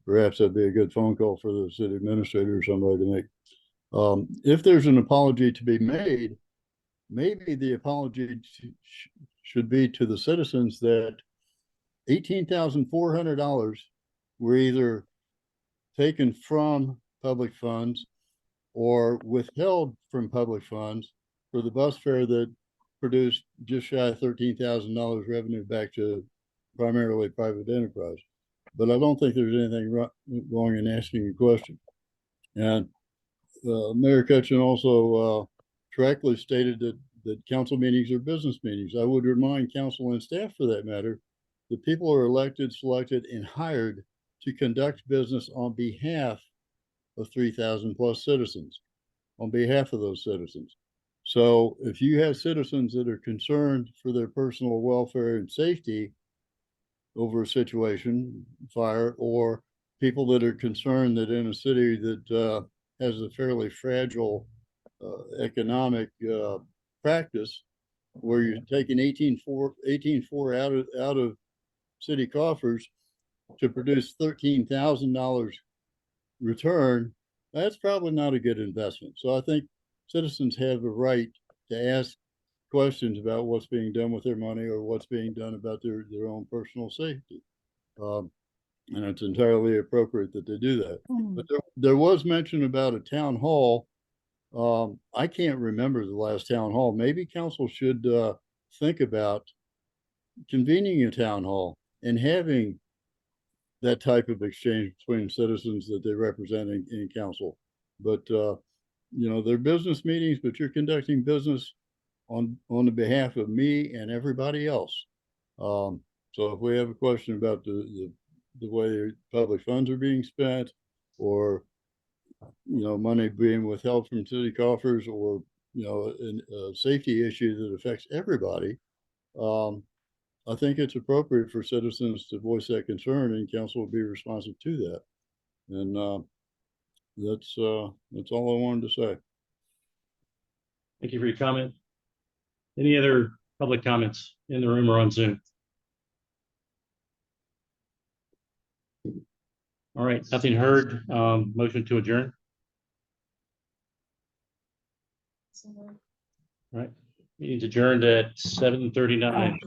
Perhaps that'd be a good phone call for the city administrator or somebody to make. If there's an apology to be made, maybe the apology should be to the citizens that $18,400 were either taken from public funds or withheld from public funds for the bus fare that produced just shy of $13,000 revenue back to primarily private enterprise. But I don't think there's anything wrong in asking a question. And Mayor Cutchin also correctly stated that council meetings are business meetings. I would remind council and staff, for that matter, that people are elected, selected, and hired to conduct business on behalf of 3,000 plus citizens, on behalf of those citizens. So if you have citizens that are concerned for their personal welfare and safety over a situation, fire, or people that are concerned that in a city that has a fairly fragile economic practice, where you're taking 18.4 out of city coffers to produce $13,000 return, that's probably not a good investment. So I think citizens have a right to ask questions about what's being done with their money or what's being done about their own personal safety. And it's entirely appropriate that they do that. But there was mention about a town hall. I can't remember the last town hall. Maybe council should think about convening a town hall and having that type of exchange between citizens that they represent in council. But you know, they're business meetings, but you're conducting business on the behalf of me and everybody else. So if we have a question about the way public funds are being spent, or you know, money being withheld from city coffers, or you know, a safety issue that affects everybody, I think it's appropriate for citizens to voice that concern, and council will be responsive to that. And that's all I wanted to say. Thank you for your comment. Any other public comments in the room or on Zoom? All right, nothing heard. Motion to adjourn. All right, meeting's adjourned at 7:39.